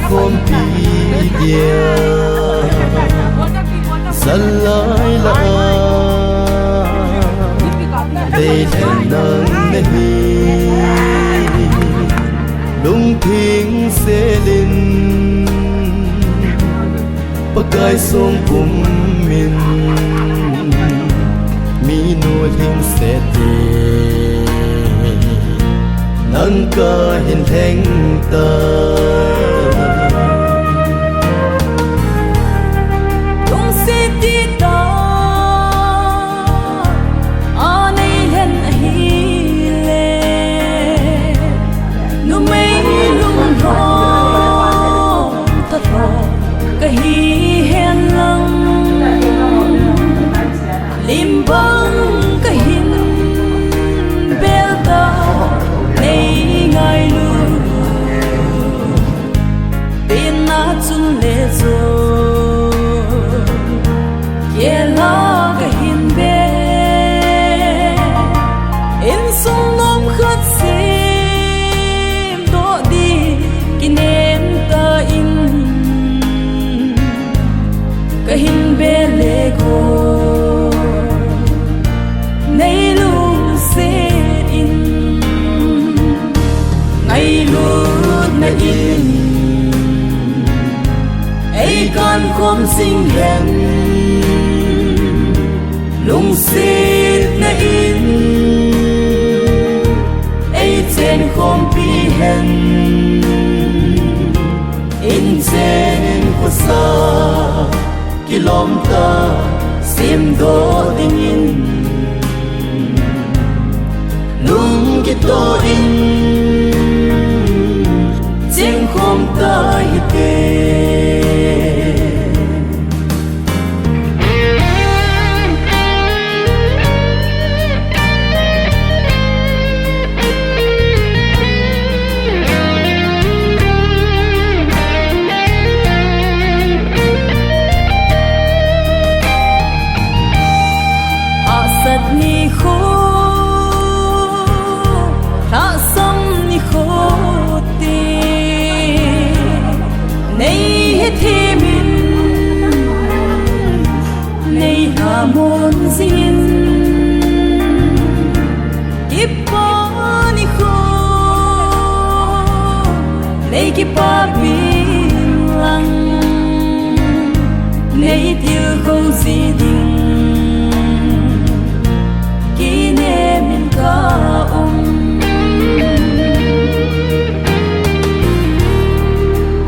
khom pi dia salai la đây đèn nắng hi lung thing se lin pakai song kum min mi nu thing se ti nang ka hin theng ta con khom sinh hẹn lung xít na in ấy trên khom pi hẹn in trên của sa kilom ta sim do tình in lung kito in trên khom ta hite môn xin kiếp có ni khô lấy kiếp ba bình lặng lấy tiêu không gì đình kỷ niệm mình có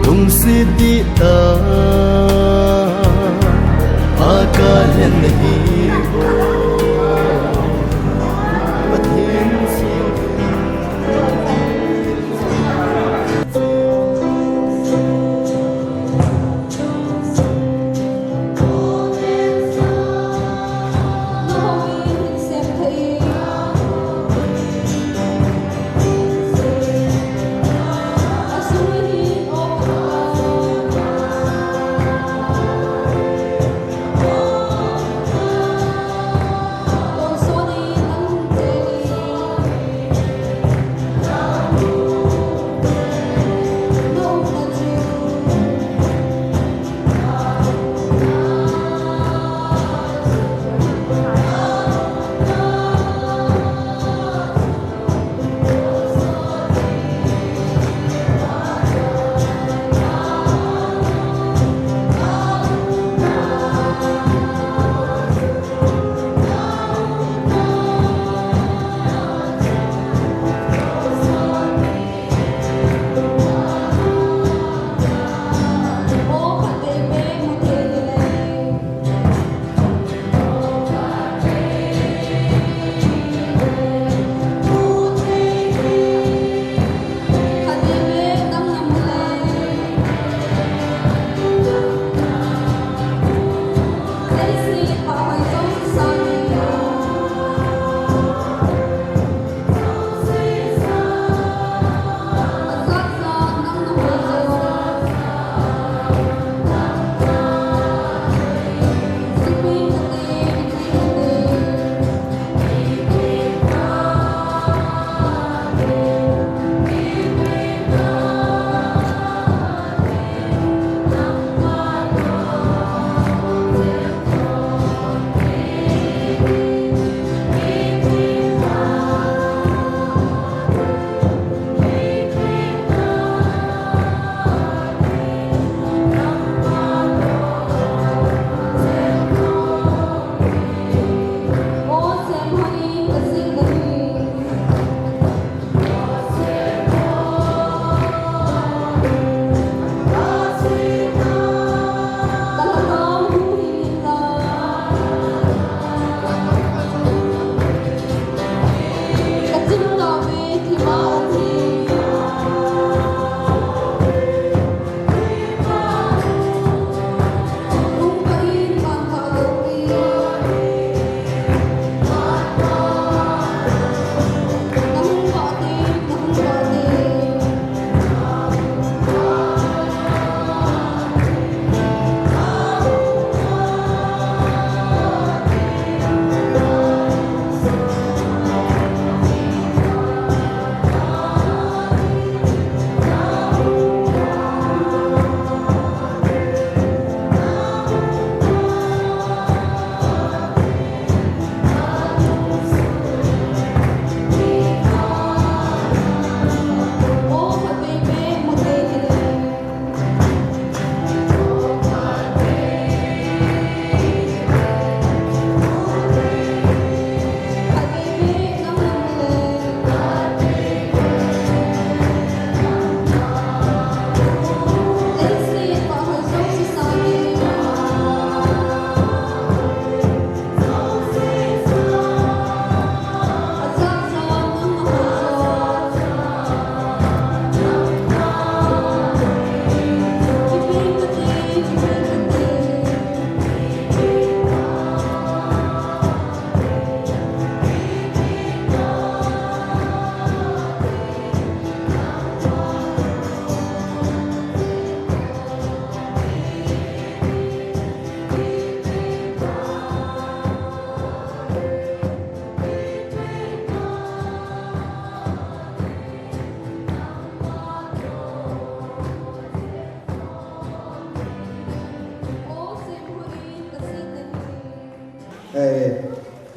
tung si đi ta Akalan hibo Pathin siya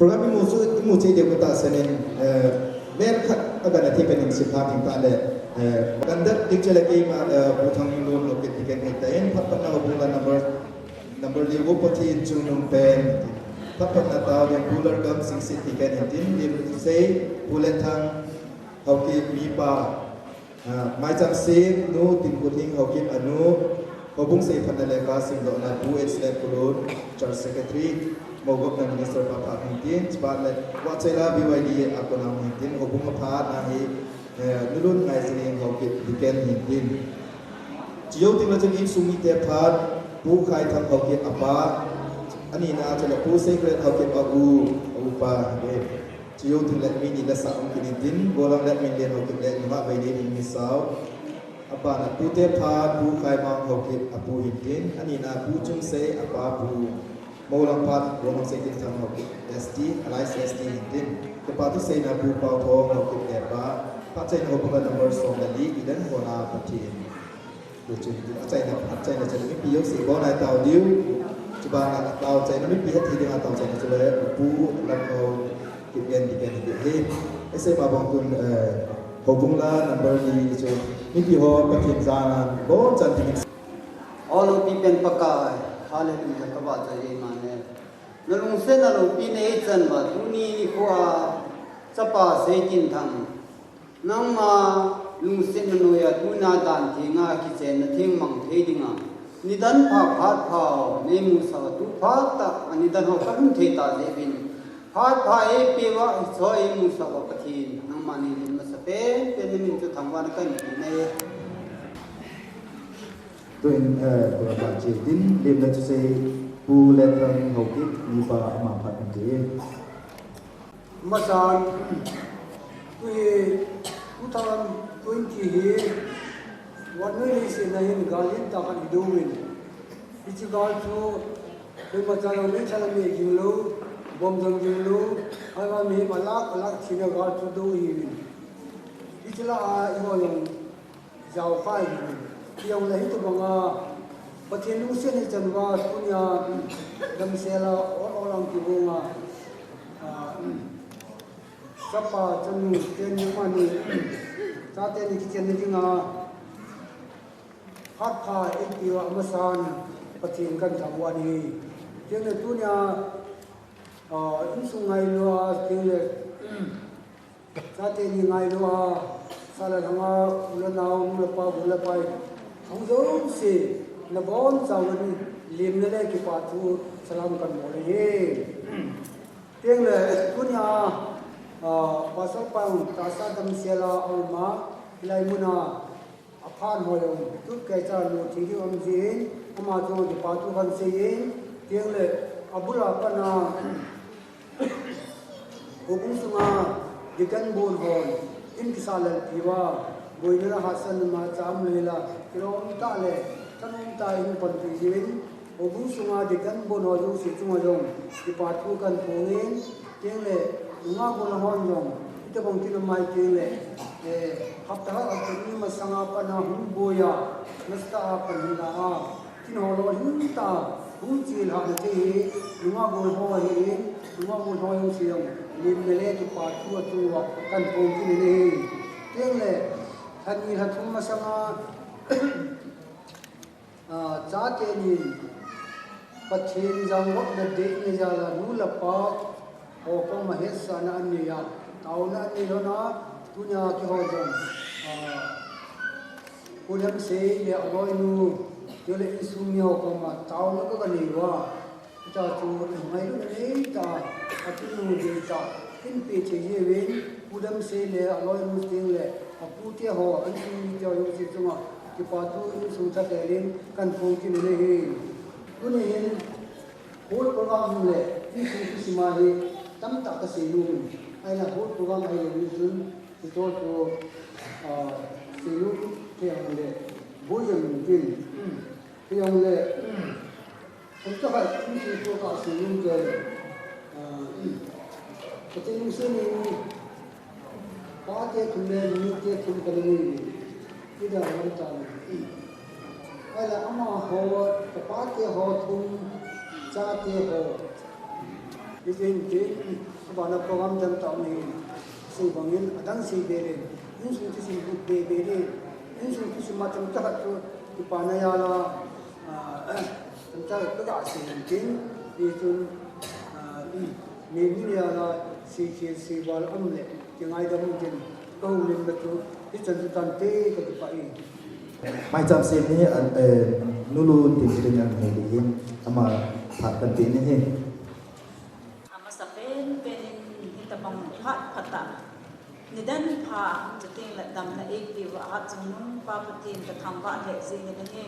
program imu che de kota sanen men khat agan athi kan in sipha ting ta le kandak tik chele ke ma puthang lon lo ke tiken ke ten phat pa na bula number li wo pati chung num pen phat pa na ta ya cooler gam sing sit tiken tin lim say pulen thang hau ki mi pa mai cham sim nu tin ku thing hau ki anu hobung se phan le ka sim do na bu its le kulon church secretary mogok na minister pa pa tin chba le wa chela BYD akona tin hobung pha na hi nulun ngai sing hau ki tiken tin chiyo tin la chen in sumi te phat bu khai thang hau ki apa ani na chela pu secret hau ki pa u pa de chiyo tin la mi ni la sa ong kin tin bolang la min le hau ki le ma bai ni mi sao apa na pu te phat bu khai ma hau ki apu hin tin ani na pu chung se apa bu molang pat wong se tin thang hau ki ST alai ST hin tin ke pa tu se na bu pa tho hau ki le ba pa chen ho ba number song la li idan ho na patin du chu chai na chai mi pi yo se bo na tao diu chu ba na tao chai na mi pi hat thi ding tao chai na chu le pu la ko ki gen di he ese ba bang kun ho bung la number li chu mi pi ho patin za na bo chan ti all of people pakai hallelujah ka ba chai ma ne nalung se na lo pi ne chan ma tu ni kwa chapa se kin thang nang ma lung se na no ya tu na dan thi nga ki chen na thing mang the dinga ni dan pha phat pha ne mu sa tu pha ta ani dan ho ka the ta le bin phat pha e pi wa so e mu sa wa pathin nang ma ni lim ma sa pe ni min tu thang wa na kan ne tuin ko ba che tin lim la chu se pu le thang ho ki ni ba ma phat ti masan we 2020 he what we say na in galin ta kan doing it's gal to we machan ne chala me gilo bom jang gilo awa me malak china gal to do hi it's la I yong jao phai yong la hi to banga pathin lu se ne chanwa punya dam sela orang ki bunga sapa chanu ten mani sa ten ki chen ni nga hat pha ekwa amasan pathin kan thawani teng le tunya in sungai lo teng le sa ten ni ngai lo sala thanga ulanaw mu pa bula pai hong zo se na bon chawani lim le ki pa thu salam kan mo le he teng le tunya pasal pang tasa dam sela alma lai muna aphan hoyong tu kai cha no thi ri om jin ama jo di pa tu kan se yin tiang le abula pana obung sunga dikan bon hon in kisala piwa boina hasan ma cham lela kirom ta le tanum ta in pan ti jin obung sunga dikan bon ho jo si chunga jong di pa tu kan pongin tiang le nga ko la hon yong ite bang tin mai ke le hapta ha ni ma sanga pa na hu boya nasta pa ni na ha tin ho lo hin ta hu chi la de te nga go ho hi nga go ho yong si yong ni me le ki pa tu wa kan pong ki ni teng le than ni ha thum ma sanga cha te ni pathin jang wak na de ni ja la nu la pa o ko mahesa na aniya tauna ni lo na punya ki ho jam punyam se le aloi nu yo le isumyo ko ma tauna ko ni wa cha chu mai lu ni ta atu nu de ta tin pe che ye we punyam se le aloi nu ting le apu te ho an ti ni jo yo si chunga ki pa tu su cha te len kan phong ki ni he tu ni hin hol ko ga mu le ni si ma he tam ta ka se lu ai la hol program ai le jun to se lu ke ang le bo yang tin ke ang le to ka ni se to ka se lu ke ko te lu se ni pa te kun le ni te kun ka ni ni da ma ta ni ai la ama ho ka pa te ho thum cha te ho Izin bana program jam tahu ni si bangin adang si bere ini sudah si bere ini sudah si macam tak tu di pana ya la tentang kerja si mungkin itu ni ya la si wal amle yang ada mungkin kau lim betul itu tentang te kedepan mai jam sim ni nulu tin tin yang hediin ama phat tin ni Amasapen penin hitabang pata nidan pa jating la dam na ek bi wa hat jung pa patin ka thamba he sing ni he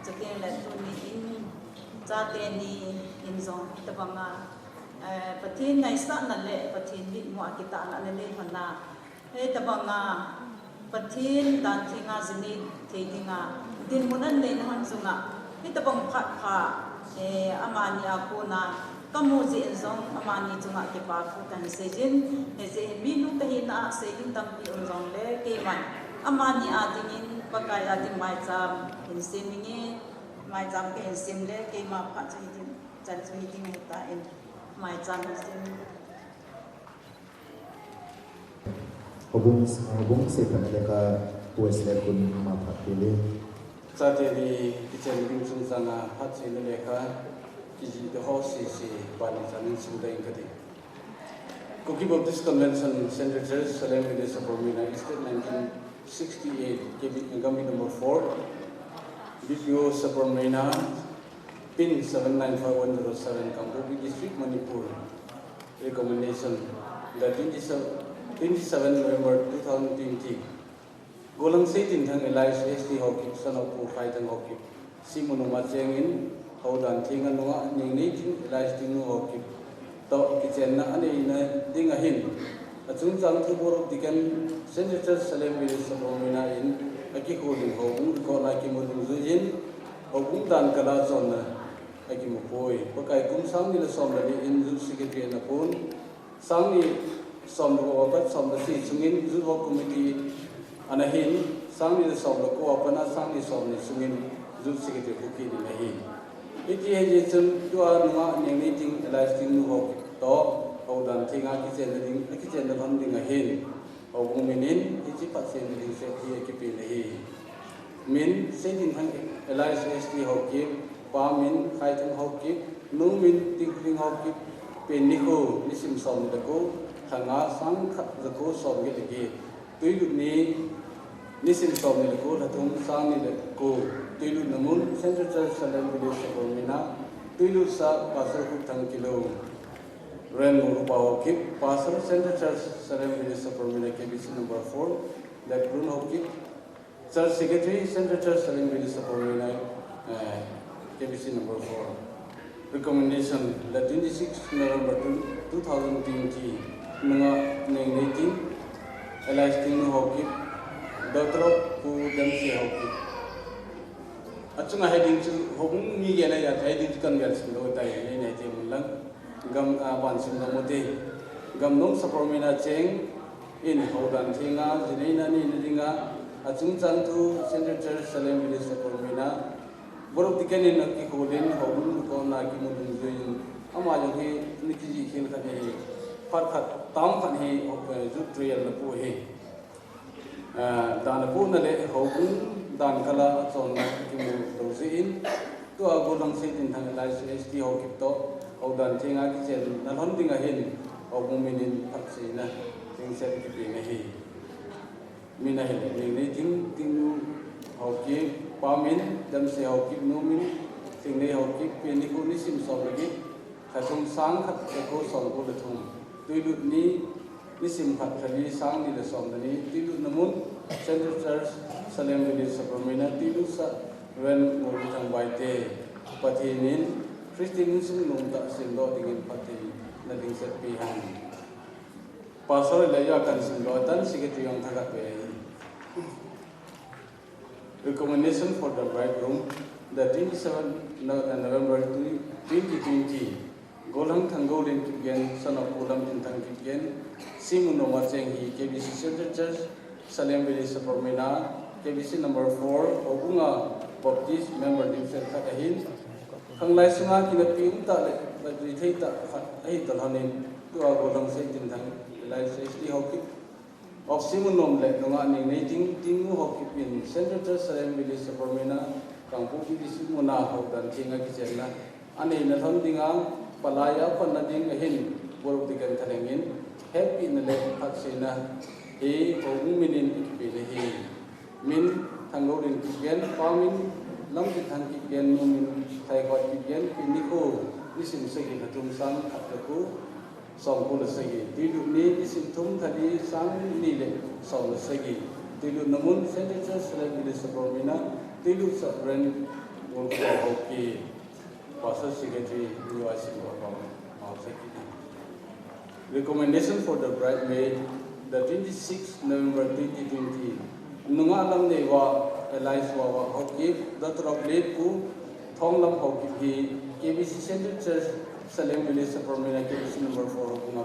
jating la tuni in cha te ni in zong hitabang patin nai sa na le patin bi mo kita na le hana he tabang patin dan thinga zini theinga din munan le na han zunga hitabang phat pha amani ako na kamuzi zong amani chunga ke pa fu kan sejin eze minu tahina sejin tampi zong le ke man amani adingin pakai ading mai cham in semingi mai cham ke sim le ke ma pha chidin chan chidin ta in mai cham sim hobung se kan leka pues le kun ma phat le Saturday, kitchen living room sana hat in the leka, kiji the house is bani sanin suda ingkati. Cooking of this convention, Senator Salem Minister for Mina, is 1968, Gami number 4, BPO Sapromina, PIN 795107, Kambogi District, Manipur. Recommendation that 27 November 2020. Golang Saitin Thang Elias ST Hockey, son of Pufai Tang Hockey, Simonoma Changin, Howdan Tinganua, Ning Elias Tingu Hockey, Dog Kitchen Anina Dingahin, a Tunzang Tubor of Digan, Senator Salem Minister Romina in Akikoling Home, Konakimudin Zujin, Ogundan Kalazona, Akimopoi, Pokai Kum Sami the Somali in Zu Secretary and Apon, Sami Sombo, but some the sea singing Zuho Committee. Anahin, sang ni som lo ko apana sang ni som ni sungin zu secretary buki ni nahi. Iti he jen dua nunga neng ni ting elasting nu hok to au dan tinga ki jen dan ding ahin. Au bung minin iti pat sen ding se ki pi nahi. Min se din hang elasting hoki pa min khai thang hoki nu min ting ting hoki pen ni ko ni sim som de ko thanga sang khat de ko som ge de Tuilu ni nisim som ni ko latung sang ni ko tuilu namun Central Church Salem Village Sapromina tuilu sa pasar hutang kilo ren rupaw kip pasar Central Church Salem Village Sapromina KBC number 4 that run hokip Church Secretary Central Church Salem Village Sapromina KBC number 4 recommendation that 26 November 2020 mga 19 Elasting hockey, Doctor who them see hockey. Achunga heading to home me and I heading to converse below the Mulang, Gum Abansim the Mote, Gum Nom Sapromina Cheng, in Hodan Tinga, Zinina Ninga, Achung Santu, Central Church Salem Village Sapromina, Borok the Canin of Kikodin, Home, Kona Kimudin, Amaji, Niki Hilkani. Farkat tam kan hi zut trial na pu hi dan pu na le hobun dan kala chon na ki mu do zin to agolang se tin thang lai ST ho ki to ho dan thinga ki chen na lon ding a hin obum minin phak se na ting se ki pi na hi mina hi ni ting ho ki pa min dam se ho ki no min ting ne ho ki pe ni ko ni sim so lagi khatung sang khat ko so ko le thum Tuilut ni nisim phat khali sang ni le som ni tilut namun Central Church Salem Village Sapromina tilut sa ren mo thang baite pathinin Christian sung nung ta sim do dingin pati na ding set pi han pastor le ya kan sim do tan sigeti yang thagat be recommendation for the bridegroom the 27 November 2020 Golang Tangolin Kigen, son of Golam in Tangigan, Simuno Machengi, KBC Central Church, Salem Village Sapromina, KBC number 4, Obunga Baptist, member Dimsen Katahin, Hanglai Sunga Kinapin, ปัจจุบันที่ตอนนี้ตัวโกดังเซ็ตินทั้งไลฟ์สไตล์ฮอกกี้ออกซิมุนนมเล็กน้องอันนี้ในจริงฮอกกี้เป็นเซ็นเตอร์เซเลมวิลิสปอร์เมนากังฟูกิดิซิมุนาฮอกดันทิ้งกิเจนะอันนี้นั่นทำดิ้งอ่ะปลายอ่ะคนนั่นดิ้งเห็นบริบทกันทะเลงินแฮปปี้นั่นเล็กพักเสนาเฮ้ของมินินเป็นเฮ้มินทางโลดินกิเกนฟามินลำจิตทางกิเกนมินไทยกอดกิเกนเป็นนิโคนิสิมเสกิขัดทุมสังขัดตะกูสองคนละเสกิที่ดูนี้นิสิมทุมทดีสังนี่เล็กสองละเสกิที่ดูน้ำมันเซนเตอร์สเลบิลิสปอร์มินาที่ดูสับเรนวอลฟอร์ฮอกกี้ Pastor Secretary UIC Recommendation for the bridesmaid the 26th November 2020 Nunga lam ne wa Elias wa hoki the trop late ku thong lam hoki hi KBC Central Church Salem Village Permanent KBC number 4 kunga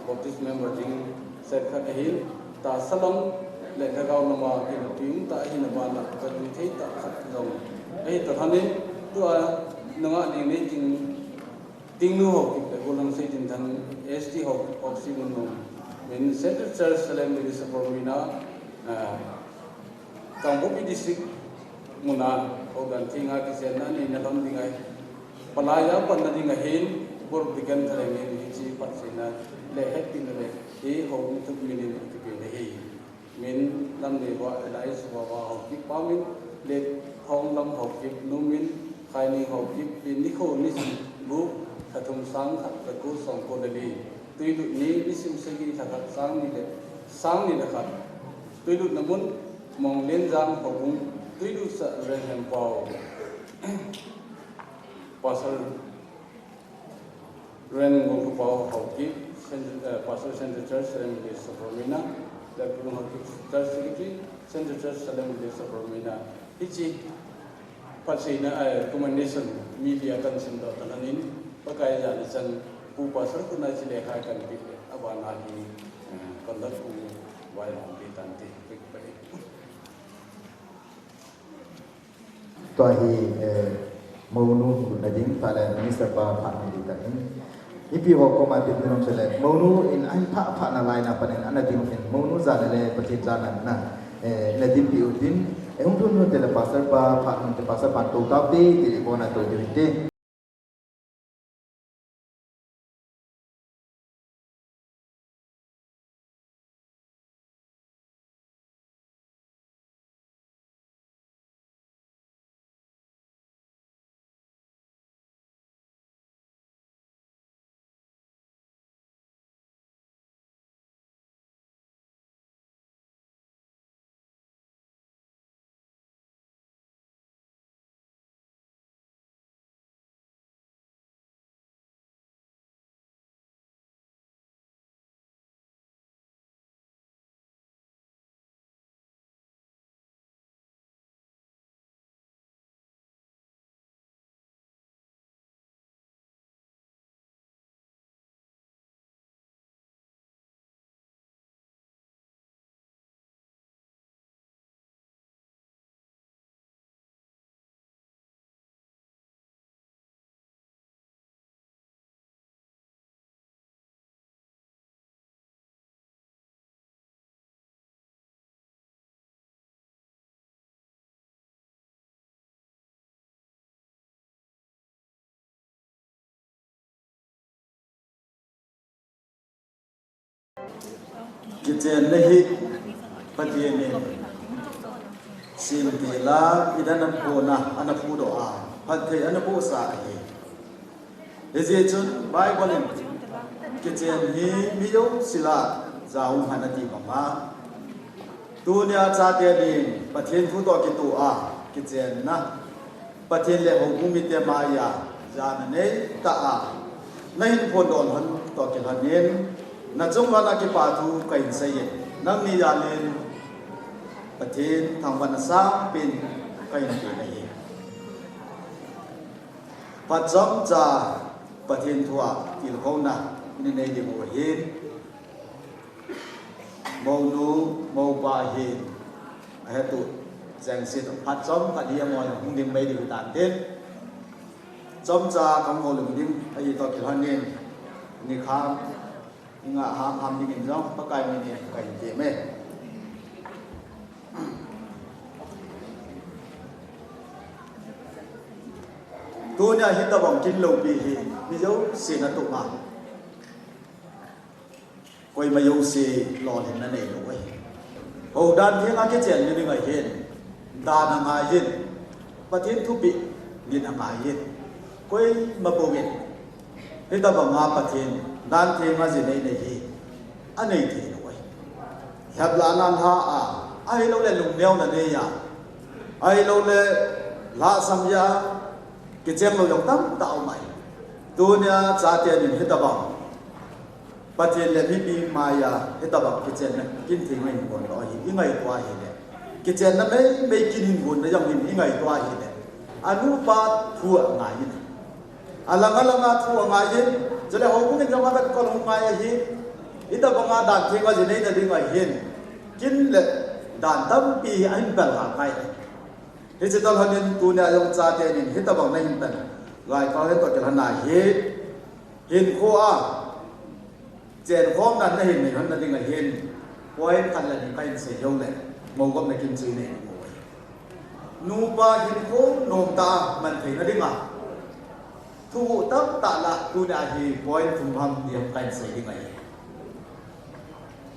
Baptist member ding set kha hi ta salam le thagaw nama ki tim ta hi na ba na ka du thei ta khat long ai ta thanin tu nunga ni ting nu hoki le golang sei tin than ST hok oxygen no in Central Church Salem Village Permanent Kambopi district muna organ tinga kisena ni nalam dingai palaya panna dinga hin bor dikan tharenge ni chi patsina le happy le e hom tu minin ki pe ne min lam ne wa elais wa hoki pamin le thong lam hoki numin khaini hoki bin ni kho ni bu khathum sang khat ka ku song ko le tui lu ni sim sagi khat sang ni la khat tui lu namun mong liên giang học cũng tuy đủ sợ rèn hèm vào pasal rèn ngôn của vào học kíp pasal Central Church Salem Village Permanent là cũng học kíp Church Secretary Central Church Salem Village Permanent hichi pasina recommendation media kan sin do tananin pakai jani san pu pasal kuna chile khai kan pi abana hi kondak ku wai long ti tan tiตัวฮีมูนูนัดิ้งตาเลมิสเตอร์ปาผ่านในดิกันนี่พี่บอกก็มาติดน้องเฉลยมูนูอินไอพระผ่านอะไรนะประเด็นอันนั้นดิ้งเห็นมูนูจานเลยปฏิจานันนะนัดิ้งพี่อุดินอุ้มทุนนู้นเทเลพาสเซอร์ปาผ่านนู้นเทเลพาสเซอร์ผ่านตัวกับดีที่ดีกว่านั้นตัวดีที่กิจเนหิปฏิเนสิมติลาอิดานัมโพนะอันพูดอาพัดเทอันพูสาเหเอเจจุนไบเบิลกิจเนหิมิโยศิลาจาอุหันติมามาตัวเนียจาเตดินปฏิเนพูดกิตัวอากิจเนนะปฏิเนเลหกุมิเตมายาจานเนตาอาในพูดดอนหันตัวกิจเนนัจงวานากิปาทูกัยเสียนังนิยาเลนประเทศทางวันสามเป็นกัยนเป็นเองปัจจัยจะประเทศทัวที่เราหน้านี่ในเดือนหัวเห็นโมนูโมบาเห็นเหตุแสงสีปัจจัยกันเดียมอยหุ่นดินไม่ดีต่างเด่น chom cha kam ngol dim ai to ki hanin ni kham nga ham ni in jong pakai ni kai te me tu nya hit ta bong kin lo bi hi mi zo si na tu ma koi ma yo si lo hin na nei lo wei ho dan thi nga ke chen ni ngai hin da na nga yin patin thu bi ni na nga yin koi ma bo win hit ta bong nga patin dan thi nga ji nei nei hi anei thi lo wei hab la nan ha a ai lo le lung neo na ne ya ai lo le la sam ya cái chuyện lo yong tam tạo mày tu nia cha tiền in hết bang bắt tiền là bị maya hết bang cái chuyện này kinh thì mình còn lo gì ngày qua gì đấy cái chuyện nó mấy kinh hình buồn nó dòng mình ngày qua gì đấy anu ba thua ngài gì alanga thua ngài gì cho nên họ cũng định rằng là con ngài gì ít bang đàn thiên qua gì đấy là đi ngài hiền kinh là đàn tâm bị anh bèn là ngài hết chỉ tao hơn nên tu này dùng cha tiền nên hết tao bằng này hiện tại lại có hết tao cái này hết hiện khô à tiền khom đặt này hiện này hơn là đi ngày hiện quay thành là những cái sử dụng này màu gom này kim chỉ này nu ba hiện khô nôm ta mình thấy nó đi mà thu tất tạ là tu này thì quay thùng hầm điểm cái sử dụng này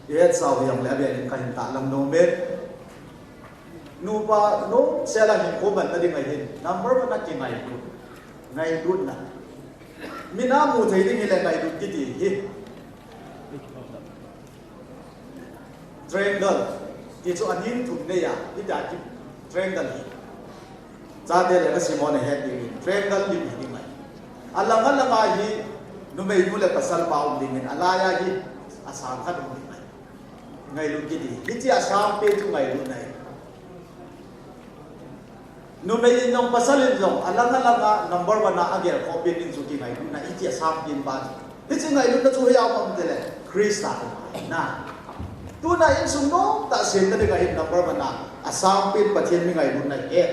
hết sau thì ông lẽ về những cái tạ làm nôm hết nupa no sela hin ko ban tadi ngai hin number one ki ngai dun na mina mu thei ding le ngai dun ki ti hi triangle ki chu anin thum ne ya ki da ki triangle hi cha de le ka simone he ti triangle li hi ngai alanga hi nu mei mu le pasal ba ding ala ya hi asam kha dum ngai lu ki ti hi chi asam pe chu ngai lu nai nu mei nong pasalin jong alanga number 1 na ager ko pin in suki ngai na iti sam pin ba ti chi ngai lu na chu ya pam tele krista na tu na in sung no ta sen ta ngai number 1 na asam pin pathian mi ngai lu na e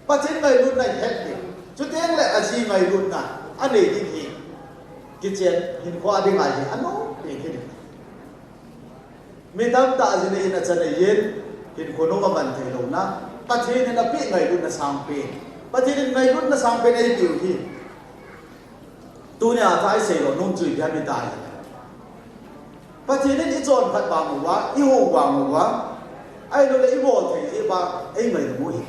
pathian ngai lu na het ti chu teng le aji ngai lu na ane ti hi ki chen hin kwa di ngai ano pe ki mi tam ta ji ne na chane yen hin ko no ma man thei lo na pathian na pi ngai lu na sam pe pathian ngai lu na sam pe nei piu hi tu nya thai se lo nong chui pya mi dai pathian ni chon phat ba mu wa i ho wa mu wa ai lo le i bo thei ji ba ai ngai mu hi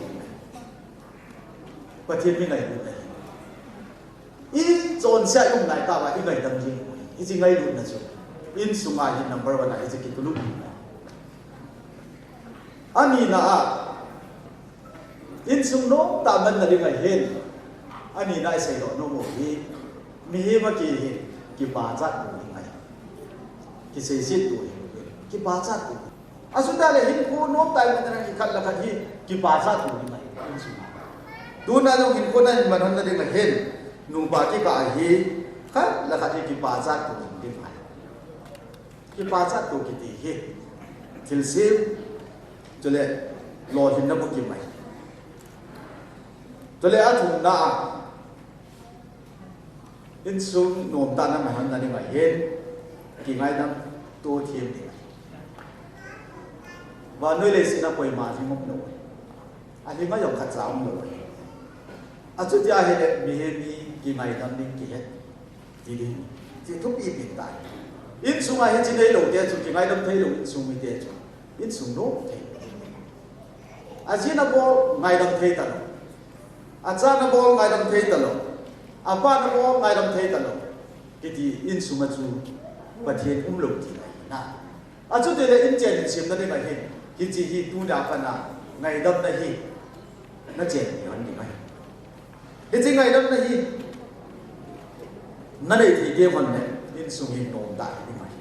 pathian mi ngai lu na i chon sia yung nai ta ba i ngai dam ji i ji ngai lu na chu in sunga hi number 1 ai ji ki tu lu ani na a in sung no ta man na ding ai hen ani na sai lo no mo hi mi he ma ki ba cha tu ngai ki sei sit tu ki ba cha tu asu ta le hin ko no tai man na ki khat la khat hi ki ba cha tu ngai in sung tu na lo hin ko na man han na ding ai hen nu ba ki ka hi khat la khat ki ba cha tu ding ai ki ba cha tu ki ti hi til sim chole lo hin na bu ki mai cho lẽ thùng na in sung nôm ta nam han na ni ngai hen ki ngai nam to thiam ni và nơi lệ sinh na koi ma thi mok no ani ma yong khat chaum no a chu tia he le mi he mi ki ngai nam ni ki het ti di ti thu pi pi tai in sung ai he chi nei lo te chu ki ngai nam thei lo in sung mi te chu in sung no thei a ji na bo ngai nam thei ta acha na bol ngai dam thei talo apa na bol ngai dam thei talo kiti in suma chu pathian lo ti na achu de in chen sim na ni mai hin ki ji hi tu da pa na ngai dam na hi na chen yon ni mai hi ji ngai dam na hi na le thi ke von ne in sung hi nom da ni mai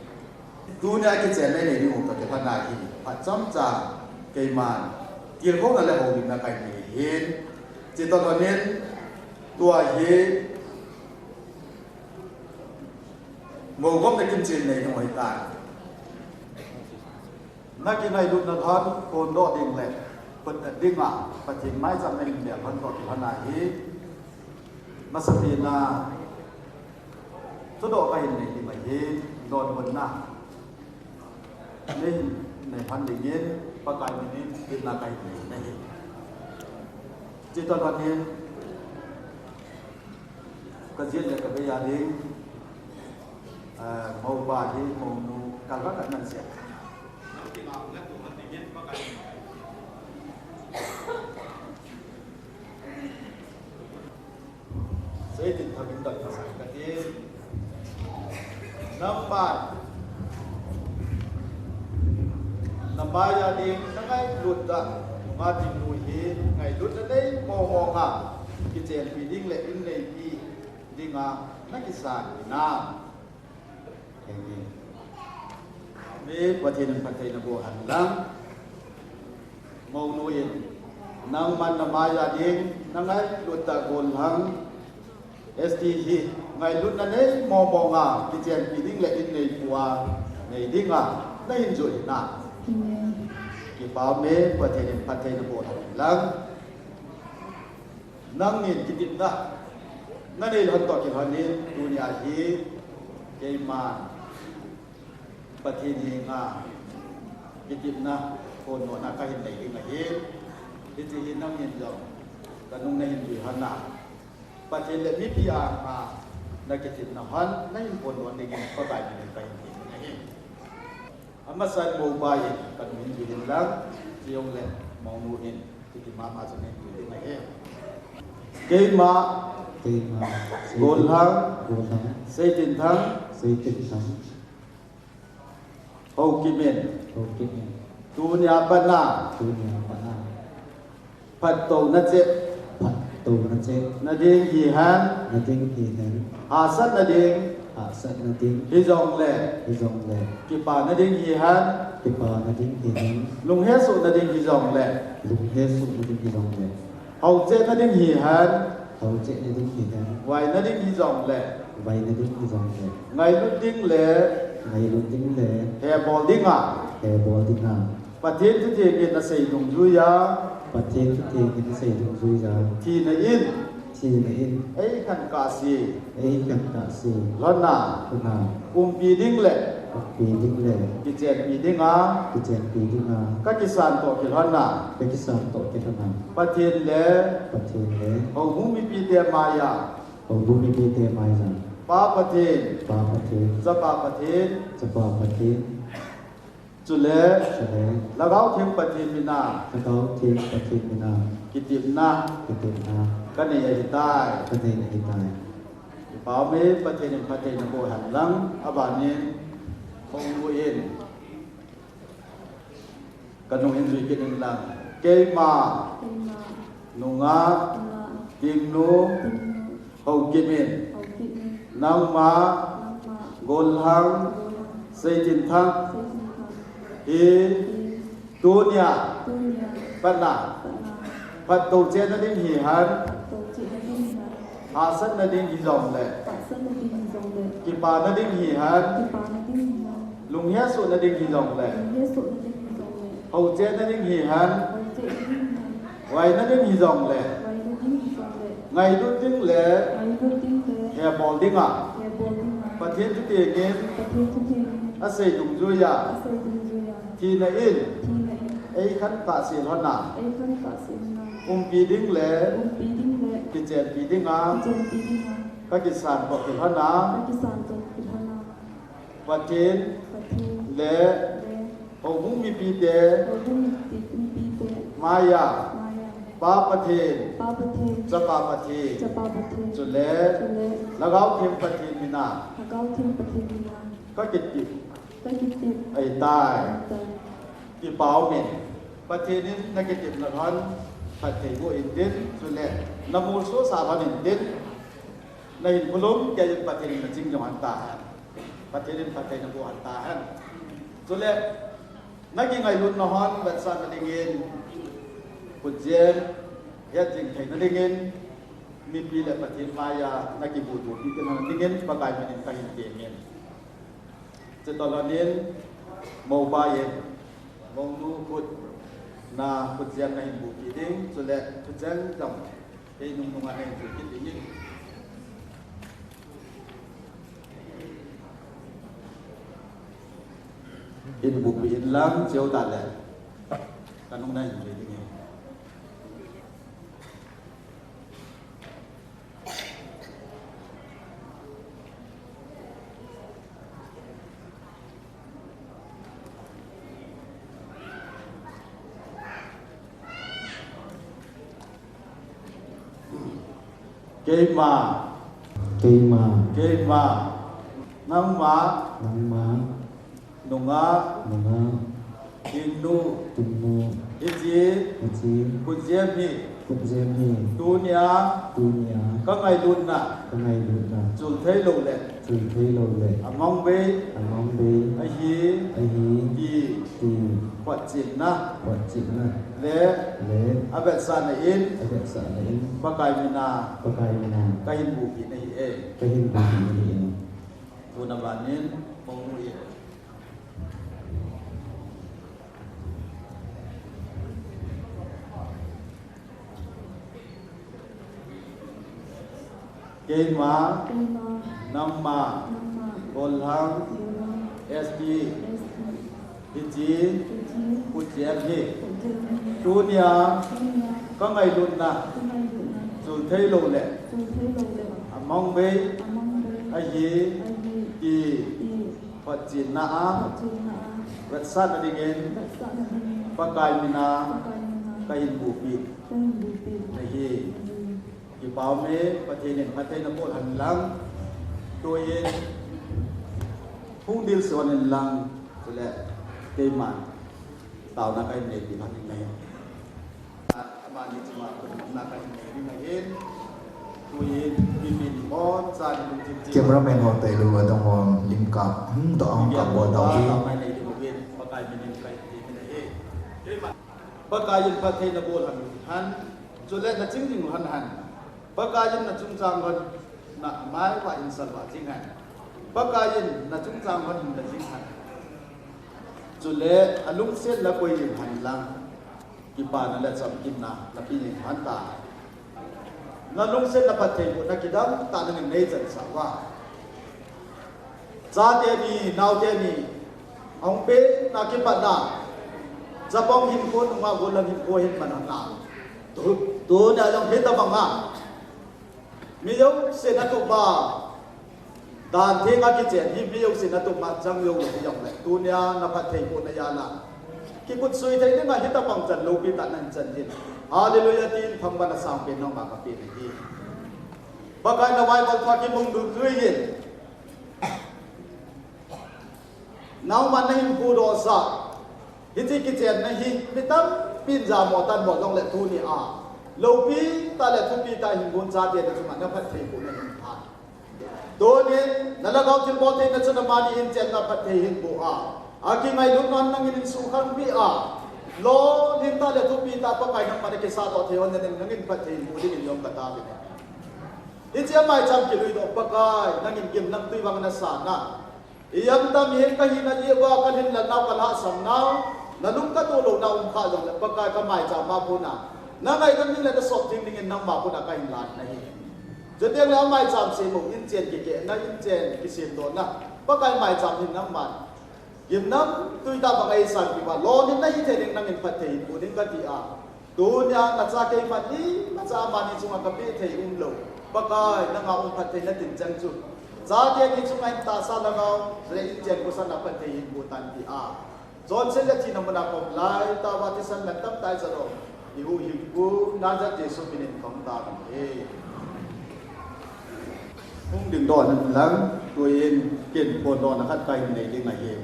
tu na ki chen ne ni ho ka pa na hi pa cham cha ke man ti ko na le ho ni na kai ni hin chỉ tao nói nên tua gì màu gốc này kim chỉ này nó ngoài tài na cái này lúc nào hơn còn đo đỉnh lệ phần đỉnh à phần chỉ mai ra mình để phần đo phần này hi มาสตีนาสุดโต่งไปเห็นในที่มาเห็นนอนบนหน้านี่ในพันธุ์เย็นประกายนี้กินนาไก่ในเห็นจิตตอนวันนี้ก็เจียนเลยกับพยาดิ้งมองบาที่มองนูการรักกันนั่นเสียเสียติดทำเป็นตัดภาษากันที่น้ำบายาดิ้งทั้งไงหลุดอ่ะมาถึงมูฮีไงหลุดได้มองอ่ะกิจเจนปีดิ้งเลยอินในปีดิ้งอ่ะนักกิจการน้ำมีประเทศนั้นประเทศนั้นบัวหันหลังมองนูอินนางมันนามายาดิ้งนางไงลุตตะโกนหัง STH ไงลุตนั่นเองมองอ่ะกิจเจนปีดิ้งเลยอินในบัวในดิ้งอ่ะได้ยินจุดนะกี่ป่าวเมประเทศนั้นประเทศนั้นบัวหันหลังนางนินกิตินะนั่นเองหันต่อกี่หันนี้ดุนยาฮีเกมาประเทศนี้ง่ากิตินะคนโน่นนักเห็นในที่ไหนเห็นที่จะเห็นน้ำเห็นเรากันนุ่งในเห็นอยู่หันหน้าประเทศเลยมิพิอามานักกิตินะหันนั่นคนโน่นในเห็นก็ไปในไปเห็นไหนอามาสันโมบายกันเห็นอยู่เห็นแล้วที่องค์เลยมองดูเห็นกิติมาจะเห็นอยู่ที่ไหนเห็นเกมาโกลหังเซตินทังโอกิเมนตูเนียปนาพัดโตนัเจนาดิงฮีฮันอาสัตนาดิงฮิจงเล่กิปานาดิงฮีฮันลุงเฮสุนาดิงฮิจงเล่เอาเจนาดิงฮีฮันไวนาดิงฮิจงเล่ไงลุดิงเล่แฮบอลดิ้งอ่ะประเทศที่เทียนน่ะเสียงจุยาที่ในอินไอ้ขันกาซีล้านนาปีดิ้งเล่กิเจนปีดิ้งอ่ะก็กิสานโตกิล้านนาประเทศเล่เอาหูมีปีเดียมายาป้าประเทศจะป้าประเทศจุเลแล้วเขาทิ้งประเทศมินากิติมนาก็ในอิตาป่าวเมประเทศนโบหันหลังอาบานีคงดูเองกันนุ่งเห็นสุกินหลังเกมานุงากิมนูเฮากิมินนางมาโกลหังเซจินทังฮีดุนยาปันนาปัตโตเจนดินฮีฮันอาสันดินฮีจอมเล่กิปานดินฮีฮันลุงเฮสุนดินฮีจอมเล่เฮาเจนดินฮีฮันไว้นดินฮีจอมเล่ไงดุดิ้งเล่แฮบอลดิ้งอ่ะประเทศที่เตียงเงินอาศัยดุงจุยาที่ในอินไอ้ขันตาเสียหน้าปีดิ้งเล่กิเจนปีดิ้งอ่ะก็กิสานบอกถึงหน้าประเทศเล่เอาหุ้มมีปีเดมายาป้าประเทศจะป้าประเทศจุดเล่แล้วเขาเทียมประเทศมินาก็กิติไอ้ตายที่เปล่าเมนประเทศนี้นักกิตินักฮันประเทศวัวอินเดียจุดเล่นมูลโซสาพันอินเดียในหินพลุมแกยังประเทศนั้นจริงจังหันตาประเทศนี้ประเทศนักบัวหันตาฮันจุดเล่นักยิงไงรุ่นนฮันแบบสันนักยิงปุจเจนเฮ็ดจริงไทยนั่นเองมีปีและประเทศมายานักกิบูดูที่กันนั่นเองประกายเป็นการเองจะตอนนี้โมบายมองดูพุทนาพุทเจนในบุกีดิ้งสุดแล้วพุทเจนจำไอ้นุ่งอะไรสุดที่ดิ้ง in bu bi in lang chiếu ta le kan nong nai ni ni ke ma nang ma nunga Hindu Iji Kujemi dunia có ngày luôn nè chùn thấy lâu lệ mong bê ai hi gì quạt chỉnh na lệ abet san này in pakai mina kahin buki này tu nabanin mong muye Kema, Namma, Golhang, SD, Hiji, Kujiani, Dunia, có ngày luôn nè, dù thấy lộ lệ, mong bê, ai gì, Phật chín na, vật sát là đi nghe, pakai mina, kain bupi, này gì. Di bawah me paten na po lang tuin hung dil soan lang sila teman tao na kay nei di patin na yun amani cuma na kay nei di ngayon tuin bimin mo sa di cameraman ho tay lu atong ho link up to ang ka bo daw hi may nei di ngayon pakai bimin kay di na pakai paten na po han sila na chinging han Pagkain na chung kon na mai wa in salwa jinghan pagkain na chung kon in da jinghan chule alung sen la koi lim han lang ki pa na la cham kin na pi ni han ta na lung sen la pathe ko na kidam ta na nei chan sa wa za te ni nau te ni ong pe na ki pa da japong hin ko ma go la hin ko hin man na tu na long he ta banga Miyong sinatuba dan thinga ki chen hi miyong sinatuba jang yo lo yong le tunia na pathei ko na yala ki kut sui thei nga hita pang chan lo ki ta nan chan hin hallelujah tin thamba na sam pe no ma ka pe hi bagai na wai bal thwa ki mung du thui yin naw man na hin pu do sa hiti ki chen na hi mitam pin ja mo tan mo long le tunia lâu pi ta là thu pi ta hình vốn giá tiền là chúng nó phát triển của mình à đối nên là nó gạo tiền bò tiền là cho nó mang đi in tiền là phát triển của à khi ngày lúc non năng in su khăn pi lo nên ta là thu pi ta bắt cái năng mà cái sao đó thì anh nên năng in phát triển của đi mình cả ta vậy ít chỉ mai trăm kilo đó bắt cái năng in kiếm năng tuy bằng nó sản yam ta mi ka hin na yewa kan hin la naw kala sam naw na lung ka to lo naw kha jong la bắt cái mai cha ma pu na na ngai kan ning la da sok ting ning nang ma pu na ka hin la na hi je te la mai cham se mo in chen ke na in chen ki sim do na bắt cái mai cham hin nang man yim nam tui ta ba ai san ki ba lo ni na hi the ning nang in phat thei pu ning ka ti tu nya na cha ke ma ni na cha ma ni chung ka pe thei lo bắt cái na nga phat thei na tin chang chu giá tiền như chúng anh ta sao là ngao rồi in tiền của sanh là phần thể hiện của tan thì John sẽ là chỉ nằm một cọng lại ta vào thì sanh là tâm tai giờ rồi yêu của nan rất Giêsu mình không ta thế không đừng đòn lắm tôi in kiện bồn đòn là khát cay này đi ngày hết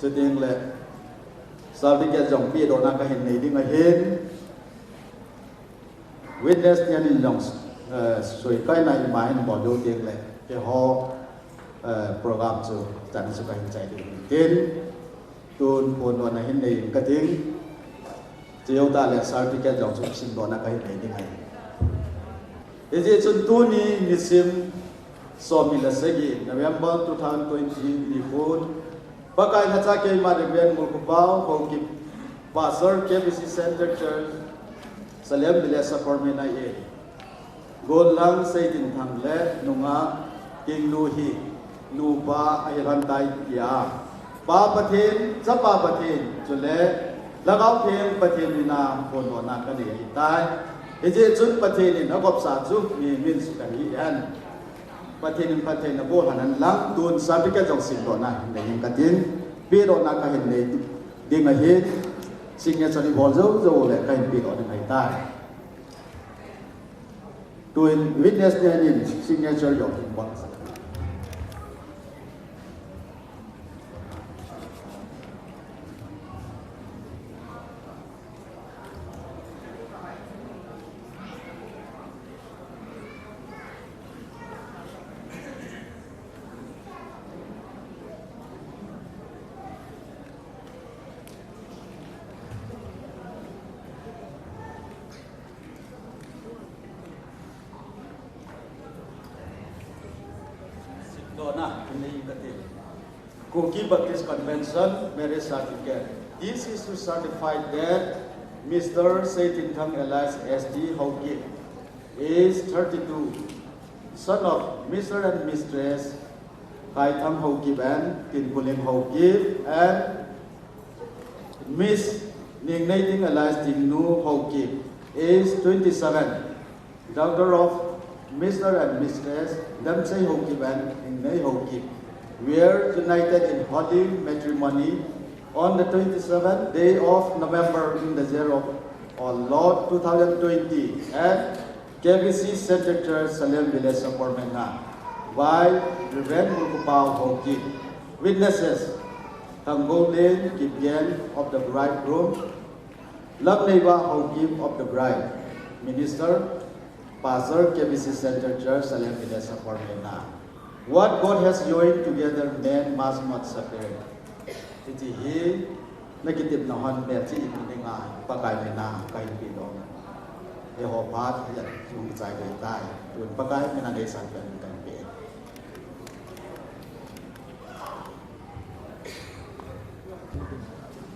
cho nên là sao đi cái dòng bia đòn là cái hình này đi ngày hết witness nhà nên dòng soi cái này mà anh bỏ vô tiền lại cái họ program cho chẳng sự cảnh chạy được tiền tuôn buồn đoàn này này cái tiếng chiều ta là sao thì cái dòng sụp sinh đoàn là cái này như này thế thì chúng tôi đi xem so mình là sẽ gì November 2024 và cái này chắc cái mà được viên một cục báo không kịp Pastor KBC Center Church Salem Bilesa Formen này goal lang say din thang le nunga king lu hi lu ba ay rantai ya pa pathin cha pa pathin chule lagau them pathin na phon lo na ka ni tai e je chun pathin in agop sa chu mi min su ka hi an pathin na bo hanan lang tun sa bi ka jong sin lo na ne yin ka tin pi lo na ka hin ne ding a hi signature ni bol zo zo le ka hin pi lo na tai doing witness in signature of in one. Kuki Baptist Convention marriage certificate. This is to certify that Mr. Saitin Thang Elias S.D. Hokip is 32, son of Mr. and Mistress Kai Thang Hokip and Tin Kulim Hokip, and Miss Ning Naiting Elias Ting Nu Hokip is 27, daughter of Mr. and Mistress Damsay Hokip and Ning Nay Hokip. We are united in holy matrimony on the 27th day of November in the year of our Lord 2020 at KBC Center Church, Salem Village, Sapormena, by Reverend Mulkupao Hokip. Witnesses: Tanggolin Kipgen of the bridegroom, Labneva Hokip of the bride. Minister, Pastor, KBC Center Church, Salem Village, Sapormena. What God has joined together, man must not separate. Iti hi nakitip na hon beti ini nga pakai mena kain pidong. Jehovah ya yung cai kai tai. Yung pakai mena dai san kan kan pe.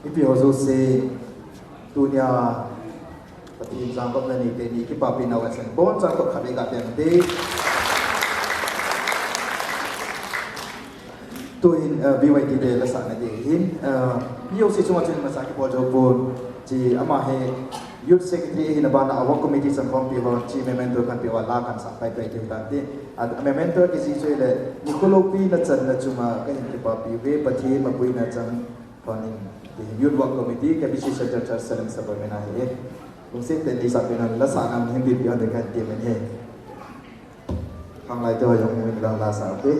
Ipi ozo se dunia pati jangkop na ni teni ki papi na wasan bon jangkop khabe ka tem de tuin BYT de la sana de hin yo si chuma chen ma sa ki bojo bon ji ama he youth secretary hin bana awak committee sam kom pi ho chi memento kan pi wala kan sa pai pai ti ta de ad memento ki si choi le nikolo pi na chan na chuma ka hin ki pa pi ve pathi ma pui na chang panin de youth work committee ka bi si center church salam sa me na he lung se te ni sa pe na la sa nam hin bi pi on de kan ti men he hang lai to yong min la la sa pe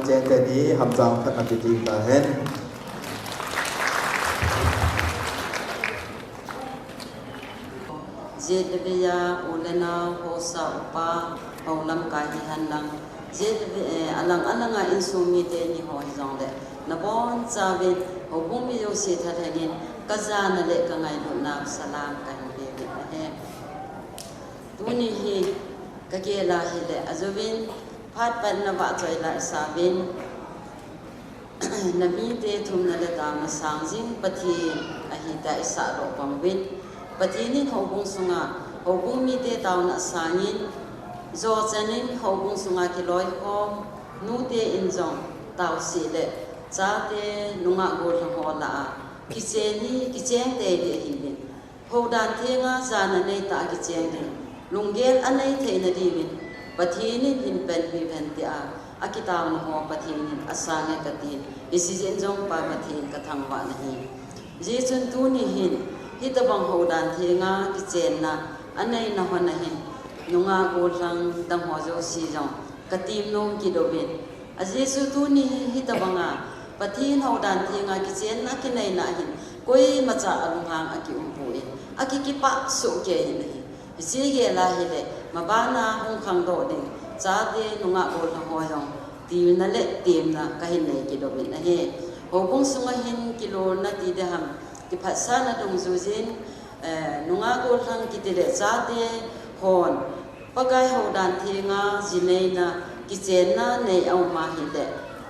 chen te ni ham jang khat na ti ta hen Zedbeya ulena hosa upa haulam kai hanlang Zedbe alang insumi te ni ho jong de nabon chawe hobumi yo se thathanin kazana le kangai lu na salam kan be he tuni hi kagela hi le azovin phat pan na wa choi la sabin nabi te thum na le ta ma sangjing pathi ahi ta isa ro pangwin patini hobung sunga hobung mi te taw na sangin zo chanin hobung sunga ki loi khom nu te injong taw si le cha te nunga gol ho la ki cheng te de hi bin hodan thenga jana nei ta ki cheng ni lungel anei theina di bin pathini hin pen hi pen ti a akitaw na ho pathini asanga katin isijin jong pa pathin ka thangwa na hi ji chun tu ni hin hitabang hodan thenga ki chen na anei na hona hin nunga golang dam ho jo si jong katim nong ki dobin ajesu tu ni hitabanga pathin hodan thenga ki chen na ki nei na hin koi macha alungang aki umpui aki ki pa su ke hin hi ji ge la hi le mabana hung khang do ding cha de nunga golang ho jong ti na le tim na ka hin nei ki dobin a he ho bung sunga hin kilo na ti de ham ki phasana dong zujin nunga golang ki te le cha de hon pagai hodan thenga jineina ki chenna nei au ma hi de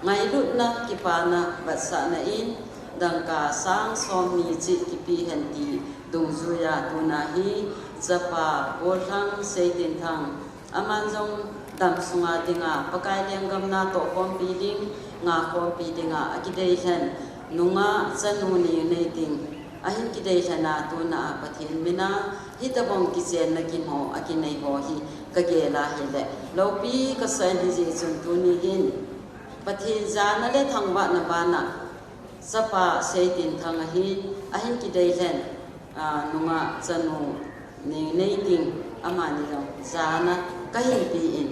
ngai lut na ki pa na batsa na in dangka sang som mi chi ki pi hen ti dong zuya tu na hi zapa golang sei tin thang aman jong dam sunga dinga pakai lenggam na to pom pi ding nga pom pi dinga akidei hen nunga chanu ni nei ding ahin ki dei thana tu na pathin mina hitabong ki chen na kin ho akinei ho hi kagela hi le lopi ka sai hi ji chun tu ni hin pathin jana le thangwa na bana sapa sei tin thang hi ahin ki dei len nunga chanu ni nei ding amani ro jana ka hin pi in